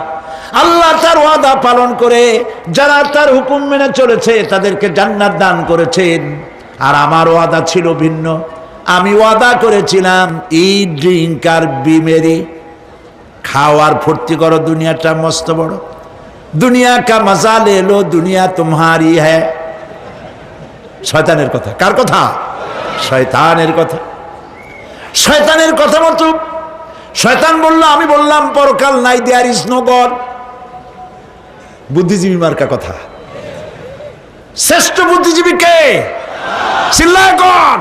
আল্লাহ তার ওয়াদা পালন করে যারা তার হুকুম মেনে চলেছে তাদেরকে জান্নাত দান করেছেন। আর আমার ওয়াদা ছিল ভিন্ন। আমি ওয়াদা করেছিলাম, ইট ড্রিঙ্ক আর বি মেরি, খাওয়ার ফুর্তি করো, দুনিয়াটা মস্ত বড়, দুনিয়া কা মজা লে লো, দুনিয়া তোমারি হ্যায়। শয়তানের কথা। কার কথা? শয়তানের কথা। শয়তানের কথা মতো শয়তান বলল, আমি বললাম পরকাল নাই, দেয়ার ইজ নো গড। বুদ্ধিজীবী মার্কা কথা। শ্রেষ্ঠ বুদ্ধিজীবী কে? চিল্লায় কোন?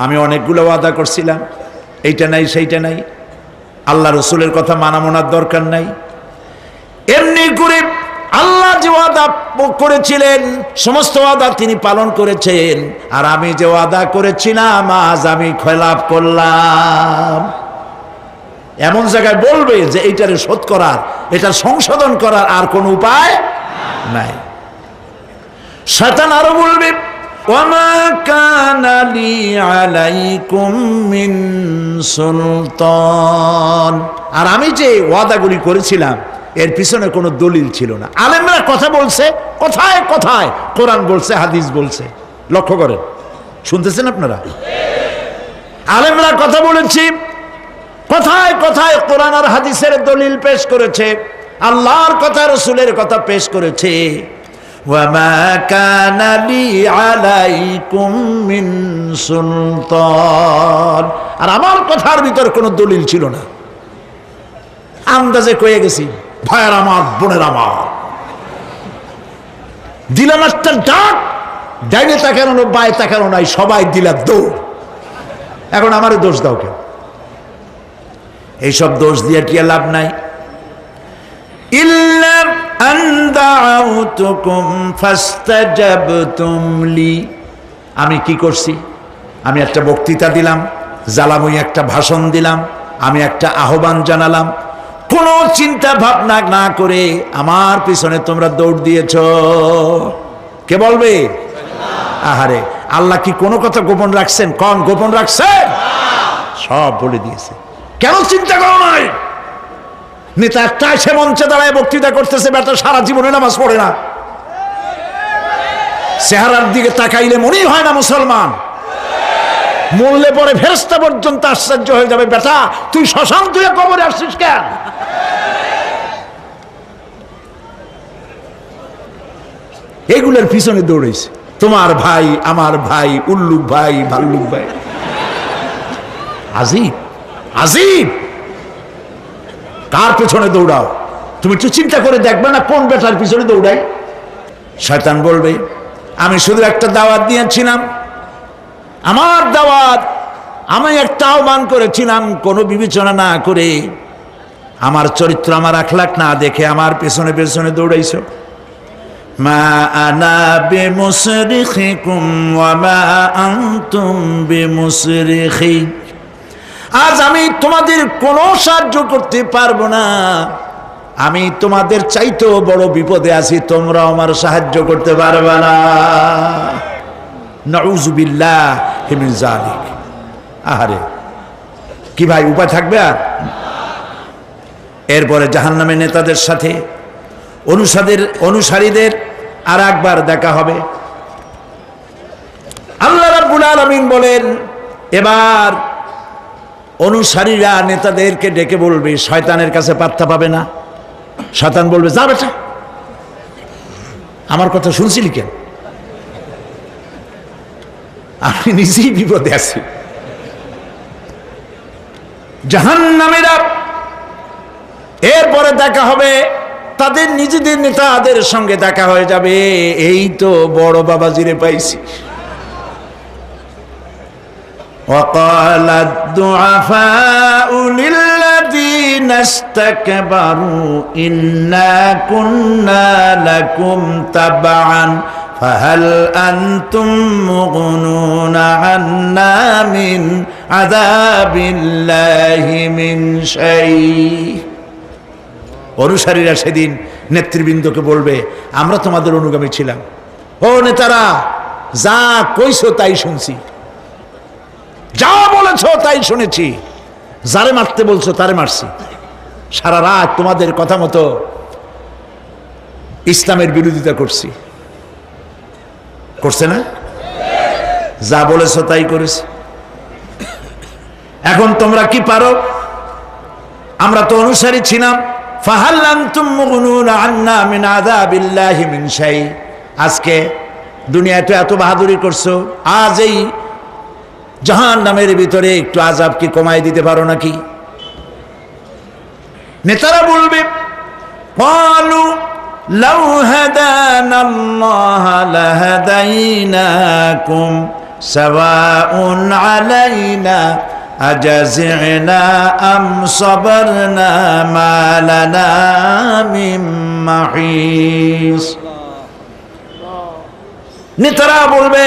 আমি অনেকগুলো ওয়াদা করছিলাম, এইটা নাই সেইটা নাই, আল্লাহ রসুলের কথা মানা মনার দরকার নাই। এমনি করে আল্লাহ যে ওয়াদা করেছিলেন সমস্ত ওয়াদা তিনি পালন করেছেন, আর আমি যে ওয়াদা করেছিলাম আজ আমি খেলাফ করলাম। এমন জায়গায় বলবে যে এইটারে শোধ করার, এটা সংশোধন করার আর কোনো উপায় নাই। শয়তান আরো বলবে, ওয়ামা কানা লি আলাইকুম মিন সুলতান, আর আমি যে ওয়াদাগুলি করেছিলাম এর পিছনে কোনো দলিল ছিল না। আলেমরা কথা বলছে, কথায় কথায় কোরআন বলছে, হাদিস বলছে। লক্ষ্য করেন, শুনতেছেন আপনারা? আলেমরা কথা বলেছি, কথায় কথায় কোরআন আর হাদিসের দলিল পেশ করেছে, আল্লাহর কথা রসুলের কথা পেশ করেছে। ওয়ামা কানা লি আলাইকুম মিন সুলতান, আর আমার কথার ভিতর কোনো দলিল ছিল না। আন্দাজে কয়ে গেছি, ভাইয়ের আমার, বোনের আমার, দিলাম একটা ডাক, ডাইনে তাকানো বায়ে তাকানো নাই, সবাই দিলা দৌড়। এখন আমারে দোষ দাও কেউ? এইসব দোষ দিয়ে কি লাভ নাই। ইল্লা আন দাউতুকুম ফাস্তাজাবতুম লি, আমি কি করছি? আমি একটা বক্তৃতা দিলাম, জ্বালাময়ী একটা ভাষণ দিলাম, আমি একটা আহ্বান জানালাম, কোনো চিন্তা ভাবনা না করে আমার পিছনে তোমরা দৌড় দিয়েছ। কে বলবে? আহারে, আল্লাহ কি কোনো কথা গোপন রাখছেন? কোন গোপন রাখছেন? সব বলে দিয়েছে। কেন চিন্তা করো নাই? নেতা একটা এসে মঞ্চে দাঁড়ায় বক্তৃতা করতেছে, বেটা সারা জীবনে নামাজ পড়ে না, চেহারার দিকে তাকাইলে মনেই হয় না মুসলমান, মরলে পরে ফেরেশতা পর্যন্ত আশ্চর্য হয়ে যাবে, বেটা তুই শ্মশান তুই কবরে আসছিস কেন? এগুলোর পিছনে দৌড়েছে তোমার ভাই, আমার ভাই, উল্লুক ভাই, ভাল্লুক ভাই। আজিব আজিব, কার পেছনে দৌড়াও? তুমি একটু চিন্তা করে দেখবে না কোন বেটার পিছনে দৌড়াই? শয়তান বলবে, আমি শুধু একটা দাওয়াত দিয়েছিলাম, আমার দাওয়াত, আমি একটা আহ্বান করেছিলাম, কোনো বিবেচনা না করে, আমার চরিত্র, আমার আখলাক না দেখে আমার পেছনে পেছনে দৌড়াইছো। মা আনা বিমুসরিখিকুম ওয়া মা আনতুম বিমুসরিখি, আজ আমি তোমাদের কোনো সাহায্য করতে পারবো না, আমি তোমাদের চাইতেও বড় বিপদে আছি, তোমরা আমার সাহায্য করতে পারবে না। নাউযুবিল্লাহি মিন যালিক। আহারে কি ভাই, উপায় থাকবে আর? এরপরে জাহান্নামের নেতাদের সাথে অনুসারীদের আর একবার দেখা হবে। আল্লাহ রাব্বুল আলামিন বলেন, এবার অনুসারীরা নেতাদেরকে ডেকে বলবে, শয়তানের কাছে পাত্তা পাবে না। শয়তান বলবে, যা বেটা, আমার কথা শুনছিলি কেন? আমি নিজেই বিপদে আছি। জাহান্নামীরা এরপরে দেখা হবে, তাদের নিজেদের নেতাদের সঙ্গে দেখা হয়ে যাবে। এই তো বড় বাবাজিরে পাইছি। وقال الضعفاء للذين استكبروا إنا كنا لكم تبعا فهل أنتم مغنون عنا من عذاب الله من شيء। অনুসারীরা সেদিন নেতৃবৃন্দকে বলবে, আমরা তোমাদের অনুগামী ছিলাম। ও নেতারা, যা কইছো তাই শুনছি, যা বলেছো তাই শুনেছি, যারে মারতে বলছো তারে মারছি। সারা রাত তোমাদের কথা মতো ইসলামের বিরোধিতা করছি, করছে না? যা বলেছো তাই করেছি। এখন তোমরা কি পারো? আমরা তো অনুসারী ছিলাম। ফাহাল আনতুম মুগনুনা আন্না মিন আযাবিল্লাহি মিন শাই। আজকে দুনিয়াতে এত বাহাদুরি করছো, আজ এই জাহান্নামের ভিতরে একটু আযাব কি কমাই দিতে পারো নাকি? নেতারা বলবে, ক্বালু লাউ হাদানাল্লাহু লাহাদাইনাকুম সাওয়াউন আলাইনা আজাযিনা আম সাবারনা মা লানা মিন মাহিস। নেতারা বলবে,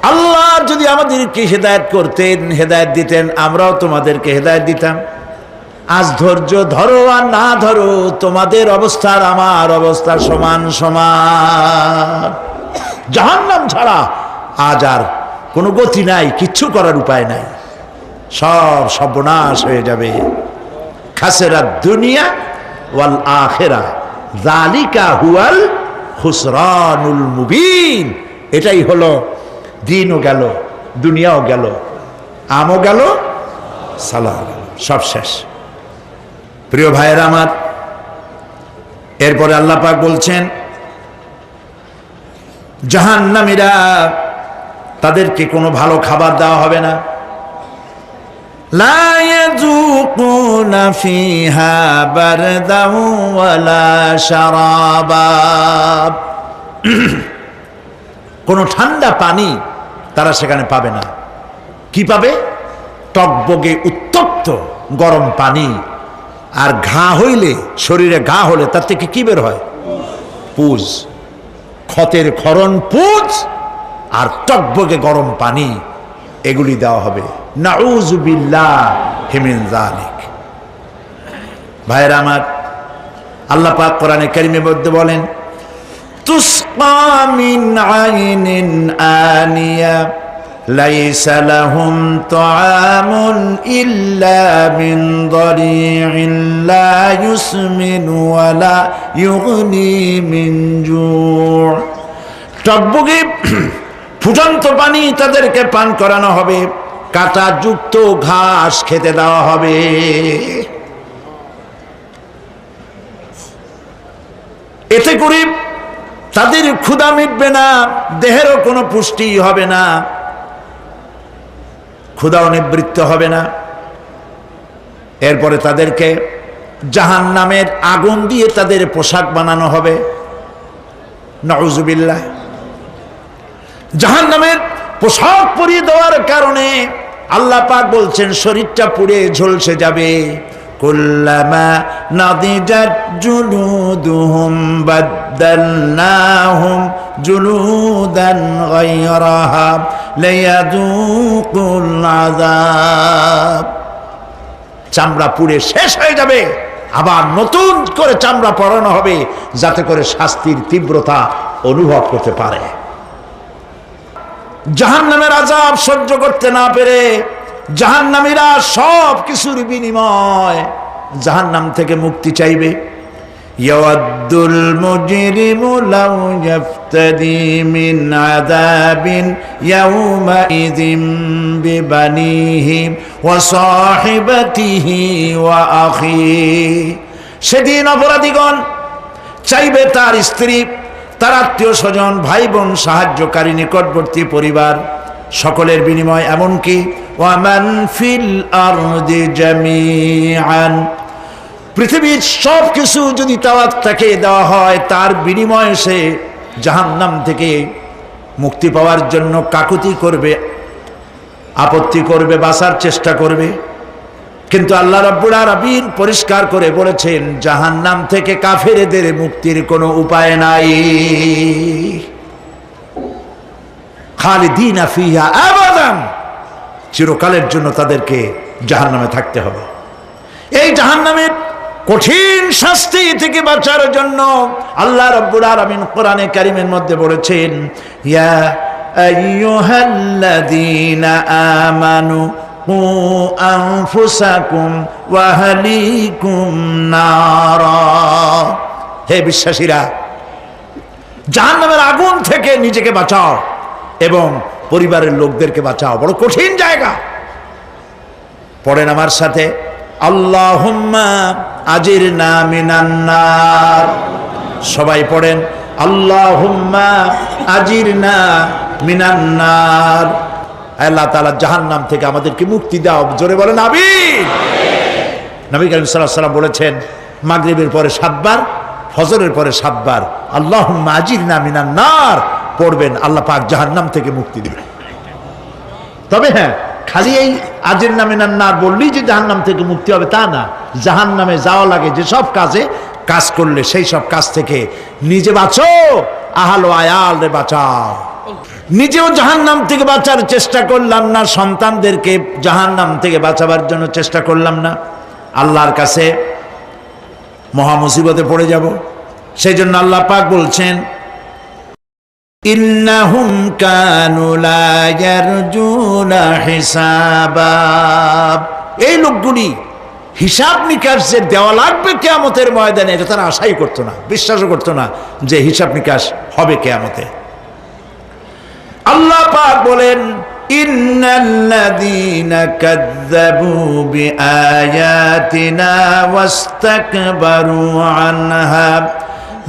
আল্লাহ যদি আমাদেরকে হেদায়েত করতেন, হেদায়েত দিতেন, আমরাও তোমাদেরকে হেদায়েত দিতাম। আজ ধৈর্য ধরো আর না ধরো, তোমাদের অবস্থার আমার অবস্থা সমান সমান। জাহান্নাম ছাড়া আজ আর কোনো গতি নাই, কিচ্ছু করার উপায় নাই, সব সর্বনাশ হয়ে যাবে। খাসিরাত দুনিয়া ওয়াল আখিরা যালিকা হুয়াল খুসরানুল মুবিন। এটাই হলো, দিনও গেল, দুনিয়াও গেল, আমও গেল, সালাহ গেল, সব শেষ। প্রিয় ভাইয়েরা আমার, এরপরে আল্লাহ পাক বলছেন, জাহান্নামীরা তাদেরকে কোনো ভালো খাবার দেওয়া হবে না। লা ইয়াযুকুনা ফিহা বারদাও ওয়ালা শারাবা। কোনো ঠান্ডা পানি তারা সেখানে পাবে না। কি পাবে? টকবগে উত্তপ্ত গরম পানি। আর ঘা হইলে, শরীরে ঘা হলে তার থেকে কি বের হয়? পুজ, ক্ষতের ক্ষরণ পুজ আর টকবগে গরম পানি, এগুলি দেওয়া হবে। নাউযুবিল্লাহি মিন যালিক। ভাইরা আমার, আল্লাহ পাক কোরআনে কারীমের মধ্যে বলেন, তুসকা মিন আইনিন আনিয়া লাইসা লাহুম তাআমুন ইল্লা মিন দারি'in লা ইউসমিনু ওয়া লা ইউগনি মিন জু'। টকবগে ফুটন্ত পানি তাদেরকে পান করানো হবে, কাঁটা যুক্ত ঘাস খেতে দেওয়া হবে। এতে করে তাদের ক্ষুধা মিটবে না, দেহেরও কোনো পুষ্টি হবে না, ক্ষুধাও নিবৃত্ত হবে না। এরপরে তাদেরকে জাহান্নামের আগুন দিয়ে তাদের পোশাক বানানো হবে। নাউযুবিল্লাহ। জাহান্নামের পোশাক পরিয়ে দেওয়ার কারণে আল্লাহ পাক বলছেন, শরীরটা পুড়ে ঝলসে যাবে। কুল্লামা নাদিজাত জুলুদুহুম বাদদালনাহুম জুলুদান গায়রাহা লিয়াযুকুল আযাব। চামড়া পুড়ে শেষ হয়ে যাবে, আবার নতুন করে চামড়া পরানো হবে, যাতে করে শাস্তির তীব্রতা অনুভব করতে পারে। জাহান্নামের আযাব সহ্য করতে না পেরে জাহান্নামীরা সব কিছুর বিনিময় জাহান্নাম থেকে মুক্তি চাইবে। ইয়াওয়াদ্দুল মুজরিমু লাউ ইয়াফতাদি মিন আযাবিন ইয়াউমাইযিন বিবানিহি ওয়া সাহিবাতিহি ওয়া আখিহি। সেদিন অপরাধীগণ চাইবে তার স্ত্রী, তার আত্মীয় স্বজন, ভাই বোন, সাহায্যকারী, নিকটবর্তী পরিবার সকলের বিনিময়, এমনকি ওয়ামান ফিল আরদি জামিআন, পৃথিবীর সব কিছু যদি তাকে দেওয়া হয়, তার বিনিময়ে সে জাহান্নাম থেকে মুক্তি পাওয়ার জন্য কাকুতি করবে, আপত্তি করবে, বাঁচার চেষ্টা করবে। কিন্তু আল্লাহ রাব্বুল আলামিন পরিষ্কার করে বলেছেন, জাহান্নাম থেকে কাফেরদের মুক্তির কোনো উপায় নাই। খালিদিনা ফিহা আবাদান, চিরকালের জন্য তাদেরকে জাহান্নামে থাকতে হবে। এই জাহান্নামের কঠিন শাস্তি থেকে বাঁচার জন্য আল্লাহ রাব্বুল আলামিন কোরআনে কারীমের মধ্যে বলেছেন, ইয়া আইয়ুহাল্লাযীনা আমানু কু আনফুসাকুম ওয়া আহলিকুম নারা, হে বিশ্বাসীরা, জাহান্নামের আগুন থেকে নিজেকে বাঁচাও এবং পরিবারের লোকদেরকে বাঁচাও। বড় কঠিন জায়গা। পড়েন আমার সাথে, আল্লাহুম্মা আজিরনা মিনান নার। সবাই পড়েন, আল্লাহুম্মা আজিরনা মিনান নার। আল্লাহ তাআলা জাহান্নাম থেকে আমাদেরকে মুক্তি দাও। জোরে বলেন আমিন। নবী করিম সাল্লাল্লাহু আলাইহি ওয়াসাল্লাম বলেছেন, মাগরিবের পরে 7 বার, ফজরের পরে 7 বার আল্লাহুম্মা আজিরনা মিনান নার পড়বেন, আল্লাহ পাক জাহান্নাম থেকে মুক্তি দিবেন। তবে হ্যাঁ, খালি এই আজিরনা মিনান নার বললেই যে জাহান্নাম থেকে মুক্তি হবে তা না। জাহান্নামে যাওয়া লাগে যে সব কাজ করলে সেই সব কাজ থেকে নিজে বাঁচো, আহাল ও আয়াল রে বাঁচাও। নিজেও জাহান্নাম থেকে বাঁচার চেষ্টা করলাম না, সন্তানদেরকে জাহান্নাম থেকে বাঁচাবার জন্য চেষ্টা করলাম না, আল্লাহর কাছে মহা মুসিবতে পড়ে যাব। সেই জন্য আল্লাহ পাক বলছেন, ইন্নাহুম কানু লা ইয়ারজুনা হিসাবা, এই লোকগুলি হিসাব নিকাশ যে দেওয়া লাগবে কিয়ামতের ময়দানে, এটা তারা আশাই করতো না, বিশ্বাসও করতো না যে হিসাব নিকাশ হবে কিয়ামতে। আল্লাহ পাক বলেন, ইন্নাল্লাযীনা কাযযাবু বিআয়াতিনা ওয়াস্তাকবারু আনহা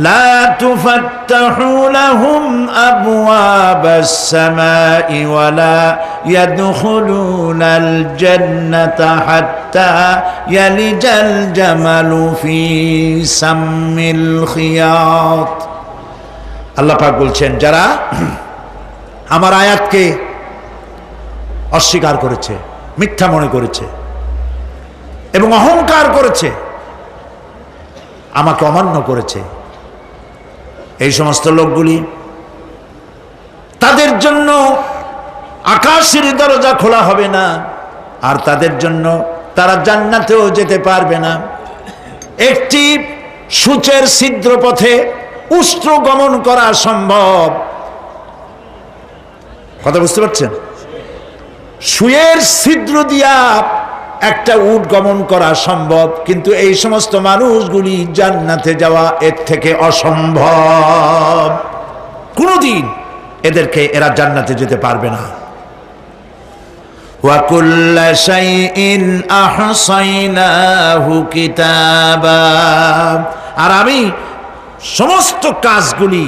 লা তুফাত্তাহু লাহুম আবওয়াবাস সামাই ওয়া লা ইয়াদখুলুনাল জান্নাতা হাত্তা ইয়ালিজাল জামালু ফি সাম্মিল খিয়াত। আল্লাহ পাক বলছেন, যারা আমার আয়াতকে অস্বীকার করেছে, মিথ্যা মনে করেছে এবং অহংকার করেছে, আমাকে অমান্য করেছে, এই সমস্ত লোকগুলি, তাদের জন্য আকাশের দরজা খোলা হবে না, আর তাদের জন্য তারা জান্নাতেও যেতে পারবে না। একটি সূচের ছিদ্র পথে উষ্ট্র গমন করা সম্ভব। কথা বুঝতে পারছেন? সুয়ের ছিদ্র দিয়া একটা উট গমন করা সম্ভব, কিন্তু এই সমস্ত মানুষগুলি জান্নাতে যাওয়া এর থেকে অসম্ভব। কোনদিন এরা জান্নাতে যেতে পারবে না। ওয়া কুল্লা শাইইন আহসাইনাহু কিতাবা, আর আমি সমস্ত কাজগুলি,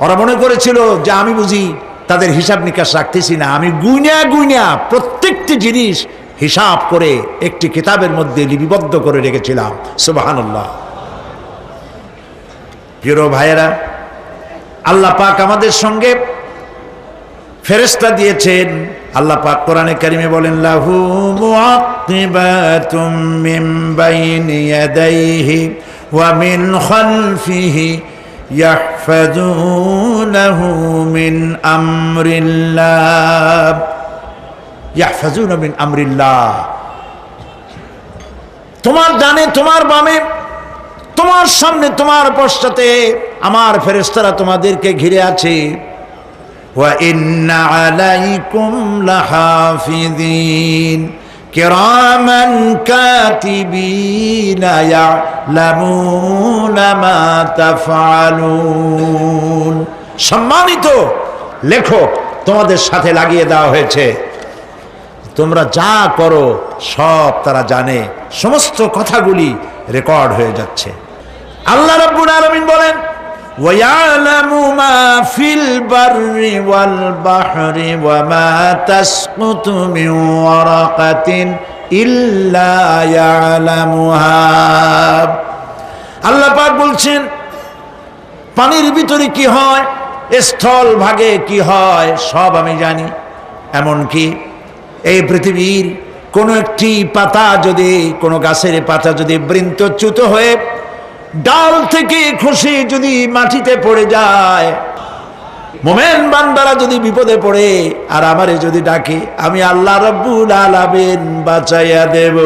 ওরা মনে করেছিল যে আমি বুঝি তাদের হিসাব নিকাশ রাখতেছি না, আমি গুইনা প্রত্যেকটি জিনিস হিসাব করে একটি কিতাবের মধ্যে লিপিবদ্ধ করে রেখেছিলাম। সুবহানাল্লাহ। প্রিয় ভাইয়েরা, আল্লাহ পাক আমাদের সঙ্গে ফেরেশতা দিয়েছেন। আল্লাহ পাক কোরআনে কারিমে বলেন, লাহু মুআক্কিবাতুম মিন বাইনি ইয়াদাইহি ওয়া মিন খালফিহি ইয়াহফাযুনাহু মিন আমরিল্লাহ, ইয়াহফাযুনা মিন আমরিল্লাহ। তোমার ডানে তোমার বামে, তোমার সামনে তোমার পশ্চাতে আমার ফেরেশতারা তোমাদেরকে ঘিরে আছে। ওয়া ইন্না আলাইকুম লাহাফিযিন কিরামান কাতিবিনা ইয়ালামুনা মা তাফআলুন। সম্মানিত লেখক তোমাদের সাথে লাগিয়ে দেওয়া হয়েছে, তোমরা যা করো সব তারা জানে, সমস্ত কথাগুলি রেকর্ড হয়ে যাচ্ছে। আল্লাহ রাব্বুল আলামিন বলেন ওয়ায়ালামু মা ফিল বাররি ওয়াল বাহরি ওয়া মা তাসকুতু মিন ওয়ারাকাতিন ইল্লা ইয়ালামুহা। আল্লাহ পাক বলছেন পানির ভিতরে কি হয়, স্থল ভাগে কি হয় সব আমি জানি। এমনকি এই পৃথিবীর কোনো একটি পাতা যদি, কোনো গাছের পাতা যদি বৃন্তচ্যুত হয়ে ডাল থেকে খসে যদি মাটিতে পড়ে যায়, মোমেন বান্দারা যদি বিপদে পড়ে আর আমারে যদি ডাকে, আমি আল্লাহ রাব্বুল আলামিন বাঁচাইয়া দেব।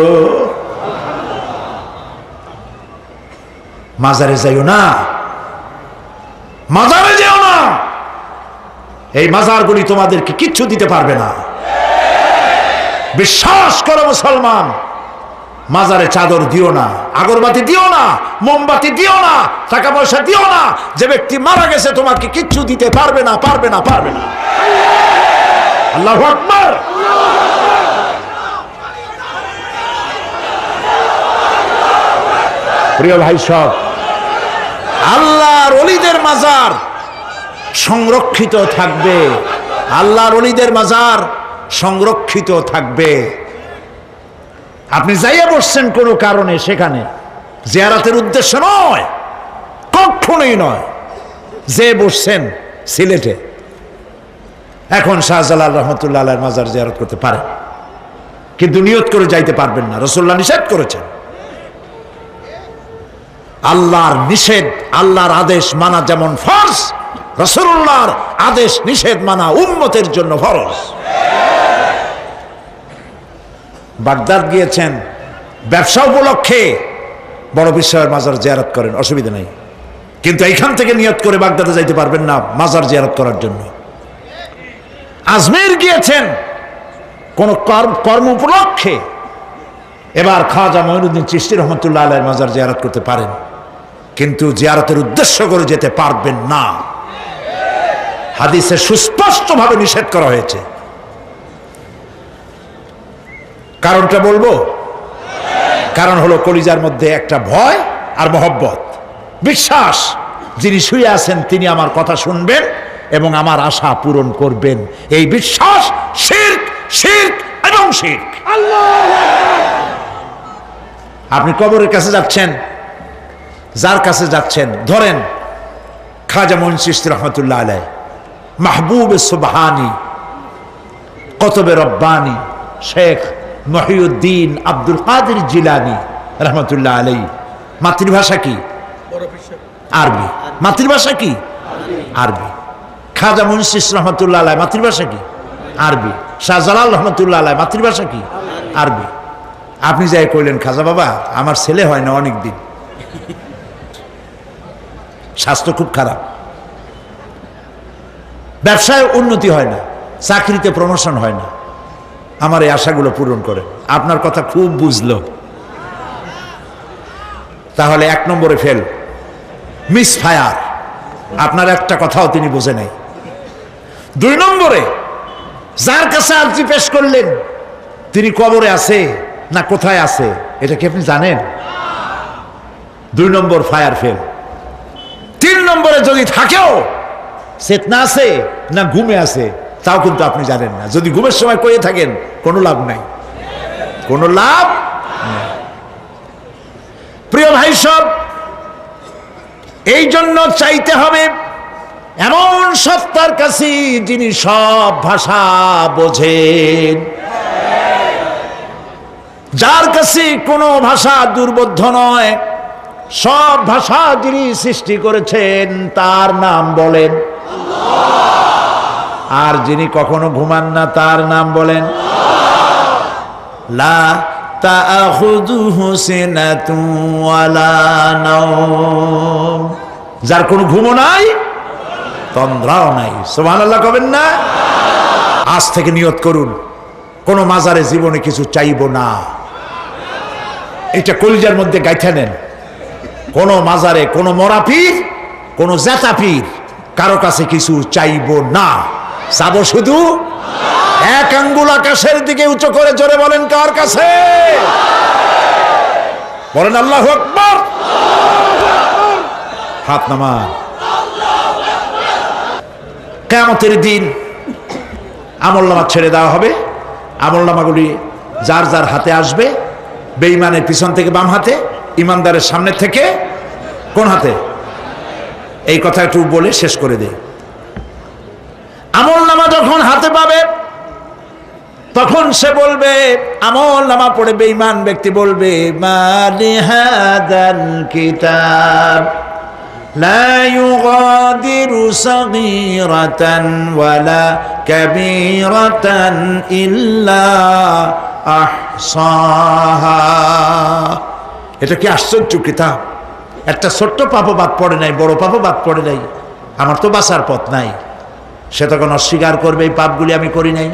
মাজারে যাইও না, মাজারে যেও না, এই মাজারগুলি তোমাদেরকে কিচ্ছু দিতে পারবে না। বিশ্বাস করো মুসলমান, মাজারে চাদর দিও না, আগরবাতি দিও না, মোমবাতি দিও না, টাকা পয়সা দিও না। যে ব্যক্তি মারা গেছে তোমাকে কিচ্ছু দিতে পারবে না, পারবে না, পারবে না। আল্লাহু আকবার। প্রিয় ভাই সব, আল্লাহর ওলিদের মাজার সংরক্ষিত থাকবে, আল্লাহর ওলিদের মাজার সংরক্ষিত থাকবে। আপনি যাইয়া বসছেন কোনো কারণে, সেখানে জিয়ারতের উদ্দেশ্য নয়, কখনোই নয়। যে বসছেন সিলেটে, এখন শাহজালাল রহমতুল্লাহ আলাইহির মাজার জিয়ারত করতে পারেন, কিন্তু নিয়ত করে যাইতে পারবেন না, রাসূলুল্লাহ নিষেধ করেছেন। আল্লাহর নিষেধ, আল্লাহর আদেশ মানা যেমন ফরজ, রাসূলুল্লাহর আদেশ নিষেধ মানা উম্মতের জন্য ফরজ। বাগদাদ গিয়েছেন ব্যবসা উপলক্ষে, বড় বিশ্বের মাজার জিয়ারত করেন, অসুবিধা নেই, কিন্তু এইখান থেকে নিয়ত করে বাগদাদে যাইতে পারবেন না মাজার জিয়ারত করার জন্য। আজমির গিয়েছেন কোন কর্ম উপলক্ষে, এবার খাজা মঈনুদ্দিন চিশতি রহমতুল্লাহ আলাইহির মাজার জিয়ারত করতে পারেন, কিন্তু জিয়ারতের উদ্দেশ্য করে যেতে পারবেন না। হাদিসে সুস্পষ্টভাবে নিষেধ করা হয়েছে। কারণটা বলবো? কারণ হলো কলিজার মধ্যে একটা ভয় আর মহব্বত, বিশ্বাস যিনি শুয়ে আছেন তিনি আমার কথা শুনবেন এবং আমার আশা পূরণ করবেন, এই বিশ্বাস শিরক, শিরক এবং শিরক। আপনি কবরের কাছে যাচ্ছেন, যার কাছে যাচ্ছেন, ধরেন খাজা মঈন চিশতি রহমতুল্লাহ আলাইহি, মাহবুবে সুবহানি, কতবে রব্বানি, শেখ মহিউদ্দিন আব্দুল কাদের জিলানী রহমতুল্লাহ আলাইহি। মাতৃভাষা কি? আরবি। মাতৃভাষা কি? আরবি। খাজা মঈন চিশতি রহমতুল্লাহ আলাইহি মাতৃভাষা কি? আরবি। শাহজালাল রহমতুল্লাহ আলাইহি মাতৃভাষা কি? আরবি। আপনি যাই কইলেন, খাজা বাবা আমার ছেলে হয় না অনেক দিন, স্বাস্থ্য খুব খারাপ, ব্যবসায় উন্নতি হয় না, চাকরিতে প্রমোশন হয় না, আমার এই আশাগুলো পূরণ করেন। আপনার কথা খুব বুঝলো, তাহলে 1 নম্বরে ফেল, মিস ফায়ার, আপনার একটা কথাও তিনি বোঝে নাই। 2 নম্বরে যার কাছে আর্জি পেশ করলেন তিনি কবরে আছে না কোথায় আছে এটা কি আপনি জানেন? 2 নম্বর ফায়ার ফেল। 3 নম্বরে যদি থাকেও চেতনা আছে না ঘুমে আছে তাও কিন্তু আপনি জানেন না। যদি ঘুমের সময় কয়ে থাকেন কোনো লাভ নাই, কোনো লাভ নাই। প্রিয় ভাই সব, এই জন্য চাইতে হবে এমন সত্তার কাছে যিনি সব ভাষা বোঝেন, যার কাছে কোনো ভাষা দুর্বোধ্য নয়, সব ভাষা যিনি সৃষ্টি করেছেন তার নাম বলেন, আর যিনি কখনো ঘুমান না তার নাম বলেন লা তাআখুযুহু সিনাতুন ওয়ালা নাওম, যার কোনো ঘুমও নাই তন্দ্রাও নাই। সুবহানাল্লাহ কবেন না? আজ থেকে নিয়ত করুন, কোন মাজারে জীবনে কিছু চাইবো না। এটা কলিজার মধ্যে গাইথা নেন। কোন মাজারে, কোন মরা পীর, কোন জেতা পীর, কারো কাছে কিছু চাইবো না, চাবো শুধু এক আঙ্গুল আকাশের দিকে উঁচু করে জোরে বলেন, কার কাছে? বলেন আল্লাহু আকবার। হাত নামান। কিয়ামতের দিন আমলনামা ছেড়ে দেওয়া হবে। আমলনামাগুলি যার যার হাতে আসবে, বেঈমানের পিছন থেকে বাম হাতে, ইমানদারের সামনে থেকে কোন হাতে? এই কথা একটু বলে শেষ করে দেই। আমলনামা যখন হাতে পাবে তখন সে বলবে, আমলনামা পড়ে বেঈমান ব্যক্তি বলবে, মা লিহাদাল কিতাব লা ইউগাদিরু সাগীরাতান ওয়ালা কাবীরাতান ইল্লা আহসাহা। এটা কি আশ্চর্য কিতাব! একটা ছোট্ট পাপও বাদ পড়ে নাই, বড় পাপও বাদ পড়ে নাই। আমার তো বাঁচার পথ নাই। সে তখন অস্বীকার করবে, এই পাপগুলি আমি করি নাই।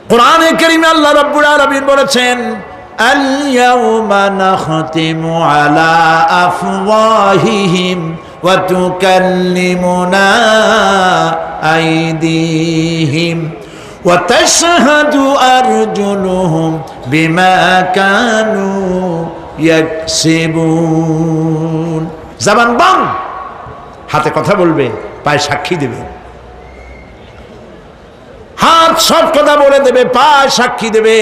কোরআনে কারীমে আল্লাহ রাব্বুল আলামিন বলেছেন, আল ইয়াউমা নাখতিমু আলা আফওয়াহিহিম ওয়া তুকাল্লিমুনা আইদিহিম ওয়া তাশহাদু আরজুলুহুম বিমা কানু ইয়াকসিবুন। জবান বন্ধ, হাতে কথা বলবে, পায়ে সাক্ষী দেবে। হাত সব কথা বলে দেবে, পায়ে সাক্ষী দেবে।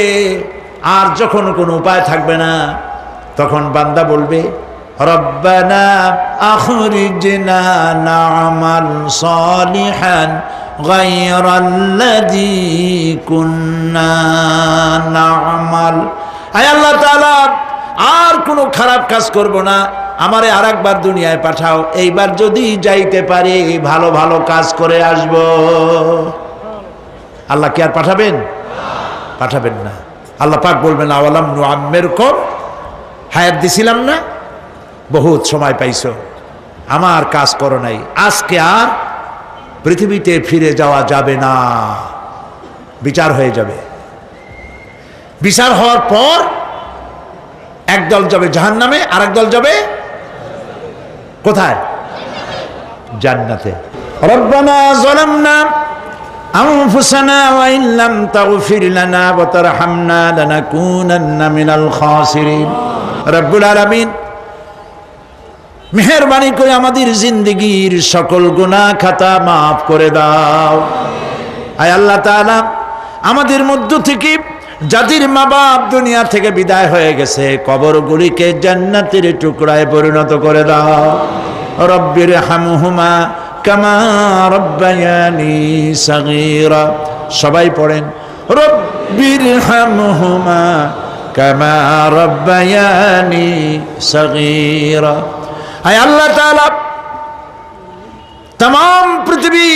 আর যখন কোনো উপায় থাকবে না, তখন বান্দা বলবে, রব্বানা আখরিজনা না'মাল সালিহান গায়রাল্লাযী কুন্না না'মাল। আয় আল্লাহ তাআলা, আর কোনো খারাপ কাজ করব না, আমারে আরেকবার দুনিয়ায় পাঠাও। এইবার যদি যাইতে পারি ভালো ভালো কাজ করে আসব। আল্লাহ কি আর পাঠাবেন? পাঠাবেন না। আল্লাহ পাক বলবেন, আওয়ালাম নুআম্মিরকুম, হায়াত দিছিলাম না, বহুত সময় পাইছো, আমার কাজ করো নাই, আজকে আর পৃথিবীতে ফিরে যাওয়া যাবে না। বিচার হয়ে যাবে। বিচার হওয়ার পর একদল যাবে জাহান্নামে, আর একদল যাবে কোথায়? জান্নাতে। রব্বানা যালামনা আনফুসানা ওয়া ইন লাম তাগফির লানা ওয়া তারহামনা লানাকুনান্না মিনাল খাসিরিন। রব্বুল আলামিন মেহেরবানি করে আমাদের জিন্দেগীর সকল গুনাহ খাতা মাফ করে দাও। আয় আল্লাহ তাআলা, আমাদের মধ্য থেকে যাদের মা বাপ দুনিয়া থেকে বিদায় হয়ে গেছে, কবরগুলিকে জান্নাতের টুকরায় পরিণত করে দাও। রব্বির হামহুমা কামা রব্বায়ানি সাগীরা। সবাই পড়েন, রব্বির হামহুমা কামা রব্বায়ানি সাগীরা। আয় আল্লাহ তাআলা, तमाम পৃথিবী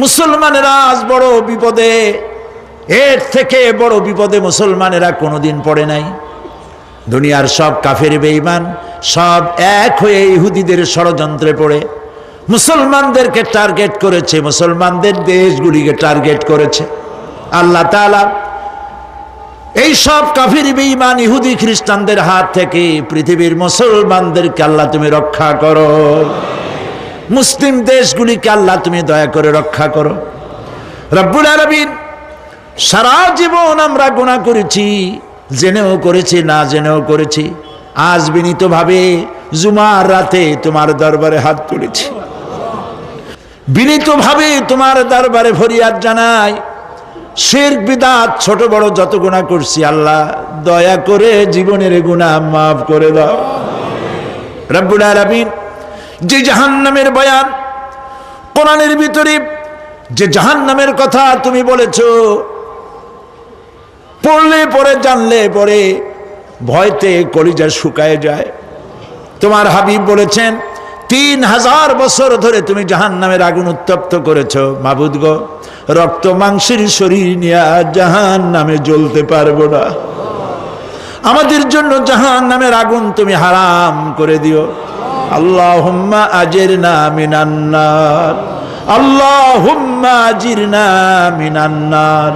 মুসলমানেরা আজ বড় বিপদে, এর থেকে বড় বিপদে মুসলমানেরা কোনোদিন পড়ে নাই। দুনিয়ার সব কাফের বেঈমান সব এক হয়ে ইহুদিদের ষড়যন্ত্রে পড়ে মুসলমানদেরকে টার্গেট করেছে, মুসলমানদের দেশগুলিকে টার্গেট করেছে। আল্লাহ তাআলা এই সব কাফির বেঈমান ইহুদি খ্রিস্টানদের হাত থেকে পৃথিবীর মুসলমানদেরকে আল্লাহ তুমি রক্ষা করো। মুসলিম দেশগুলিকে আল্লাহ তুমি দয়া করে রক্ষা করো। রব্বুল আলামিন, সারা জীবন আমরা গুনাহ করেছি, জেনেও করেছি, না জেনেও করেছি। আজ বিনীতভাবে জুমার রাতে তোমার দরবারে হাত তুলেছি, বিনীতভাবে তোমার দরবারে ফরিয়াদ জানাই। শিরক বিদআত ছোট বড় যত গুনাহ করছি, আল্লাহ দয়া করে জীবনের গুনাহ মাফ করে দাও। রব্বুল আলামিন, যে জাহান্নামের বয়ান কোরআনের ভিতরে, যে জাহান্নামের কথা তুমি বলেছো, পড়লে পরে জানলে পরে ভয়তে কলিজা শুকায় যায়। তোমার হাবিব বলেছেন 3000 বছর ধরে তুমি জাহান্নামের আগুন উত্তপ্ত করেছো। মাবুদ গো, রক্ত মাংসের শরীর নিয়ে জাহান্নামে জ্বলতে পারবো না। আমাদের জন্য জাহান্নামের আগুন তুমি হারাম করে দিও। আল্লাহুম্মা আজিরনা মিনান নার, আল্লাহুম্মা আজিরনা মিনান নার,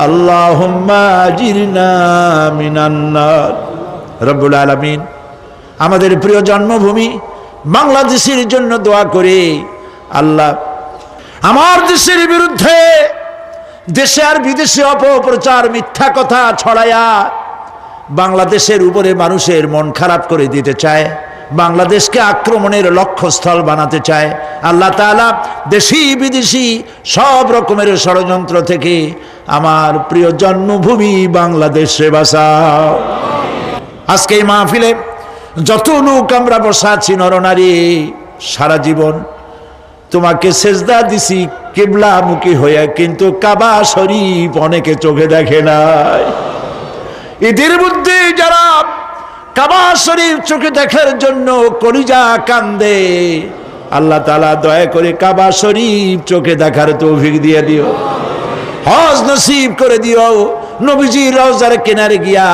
আল্লাহুম্মা আজিরনা মিনান নার। রব্বুল আলামিন আমাদের প্রিয় জন্মভূমি বাংলাদেশের জন্য দোয়া করে, আল্লাহ আমার দেশের বিরুদ্ধে দেশে আর বিদেশে অপপ্রচার মিথ্যা কথা ছড়ায়া বাংলাদেশের উপরে মানুষের মন খারাপ করে দিতে চায়, বাংলাদেশকে আক্রমণের লক্ষ্যস্থল বানাতে চায়। আল্লাহ তাআলা দেশি বিদেশি সব রকমের ষড়যন্ত্র থেকে আমার প্রিয় জন্মভূমি বাংলাদেশে বাঁচাও। আজকে এই মাহফিলে যত লোক আমরা বসা আছি নরনারী, সারা জীবন তোমাকে সেজদা দিছি কিবলামুখী হয়ে, কিন্তু কাবা শরীফ অনেকে চোখে দেখে নাই। এদের মধ্যে যারা কাবা শরীফ চোখে দেখার জন্য কলিজা কান্দে, আল্লাহ তাআলা দয়া করে কাবা শরীফ চোখে দেখার তৌফিক দিয়ে দিও, হজ নসিব করে দিও, নবীজির রওজার কিনারে গিয়া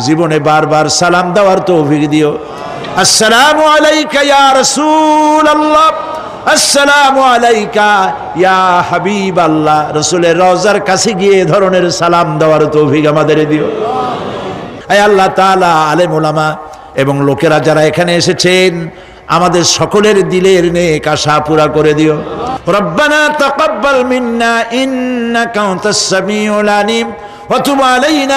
জীবনে বারবার সালাম দেওয়ার তৌফিক দিও। আসসালামু আলাইকা ইয়া রাসূলুল্লাহ, আসসালামু আলাইকা ইয়া হাবিবাল্লাহ। রাসূলের রওজার কাছে গিয়ে ধরনের সালাম দেওয়ার তৌফিক আমাদের দিও। আয় আল্লাহ তাআলা, আলেম ওলামা এবং লোকেরা যারা এখানে এসেছেন আমাদের সকলের দিলের নেক আশা পুরা করে দিও। রব্বানা তাকাব্বাল মিন্না ইন্নাকা আনতাস সামিউল আলিম ওয়া তুব আলাইনা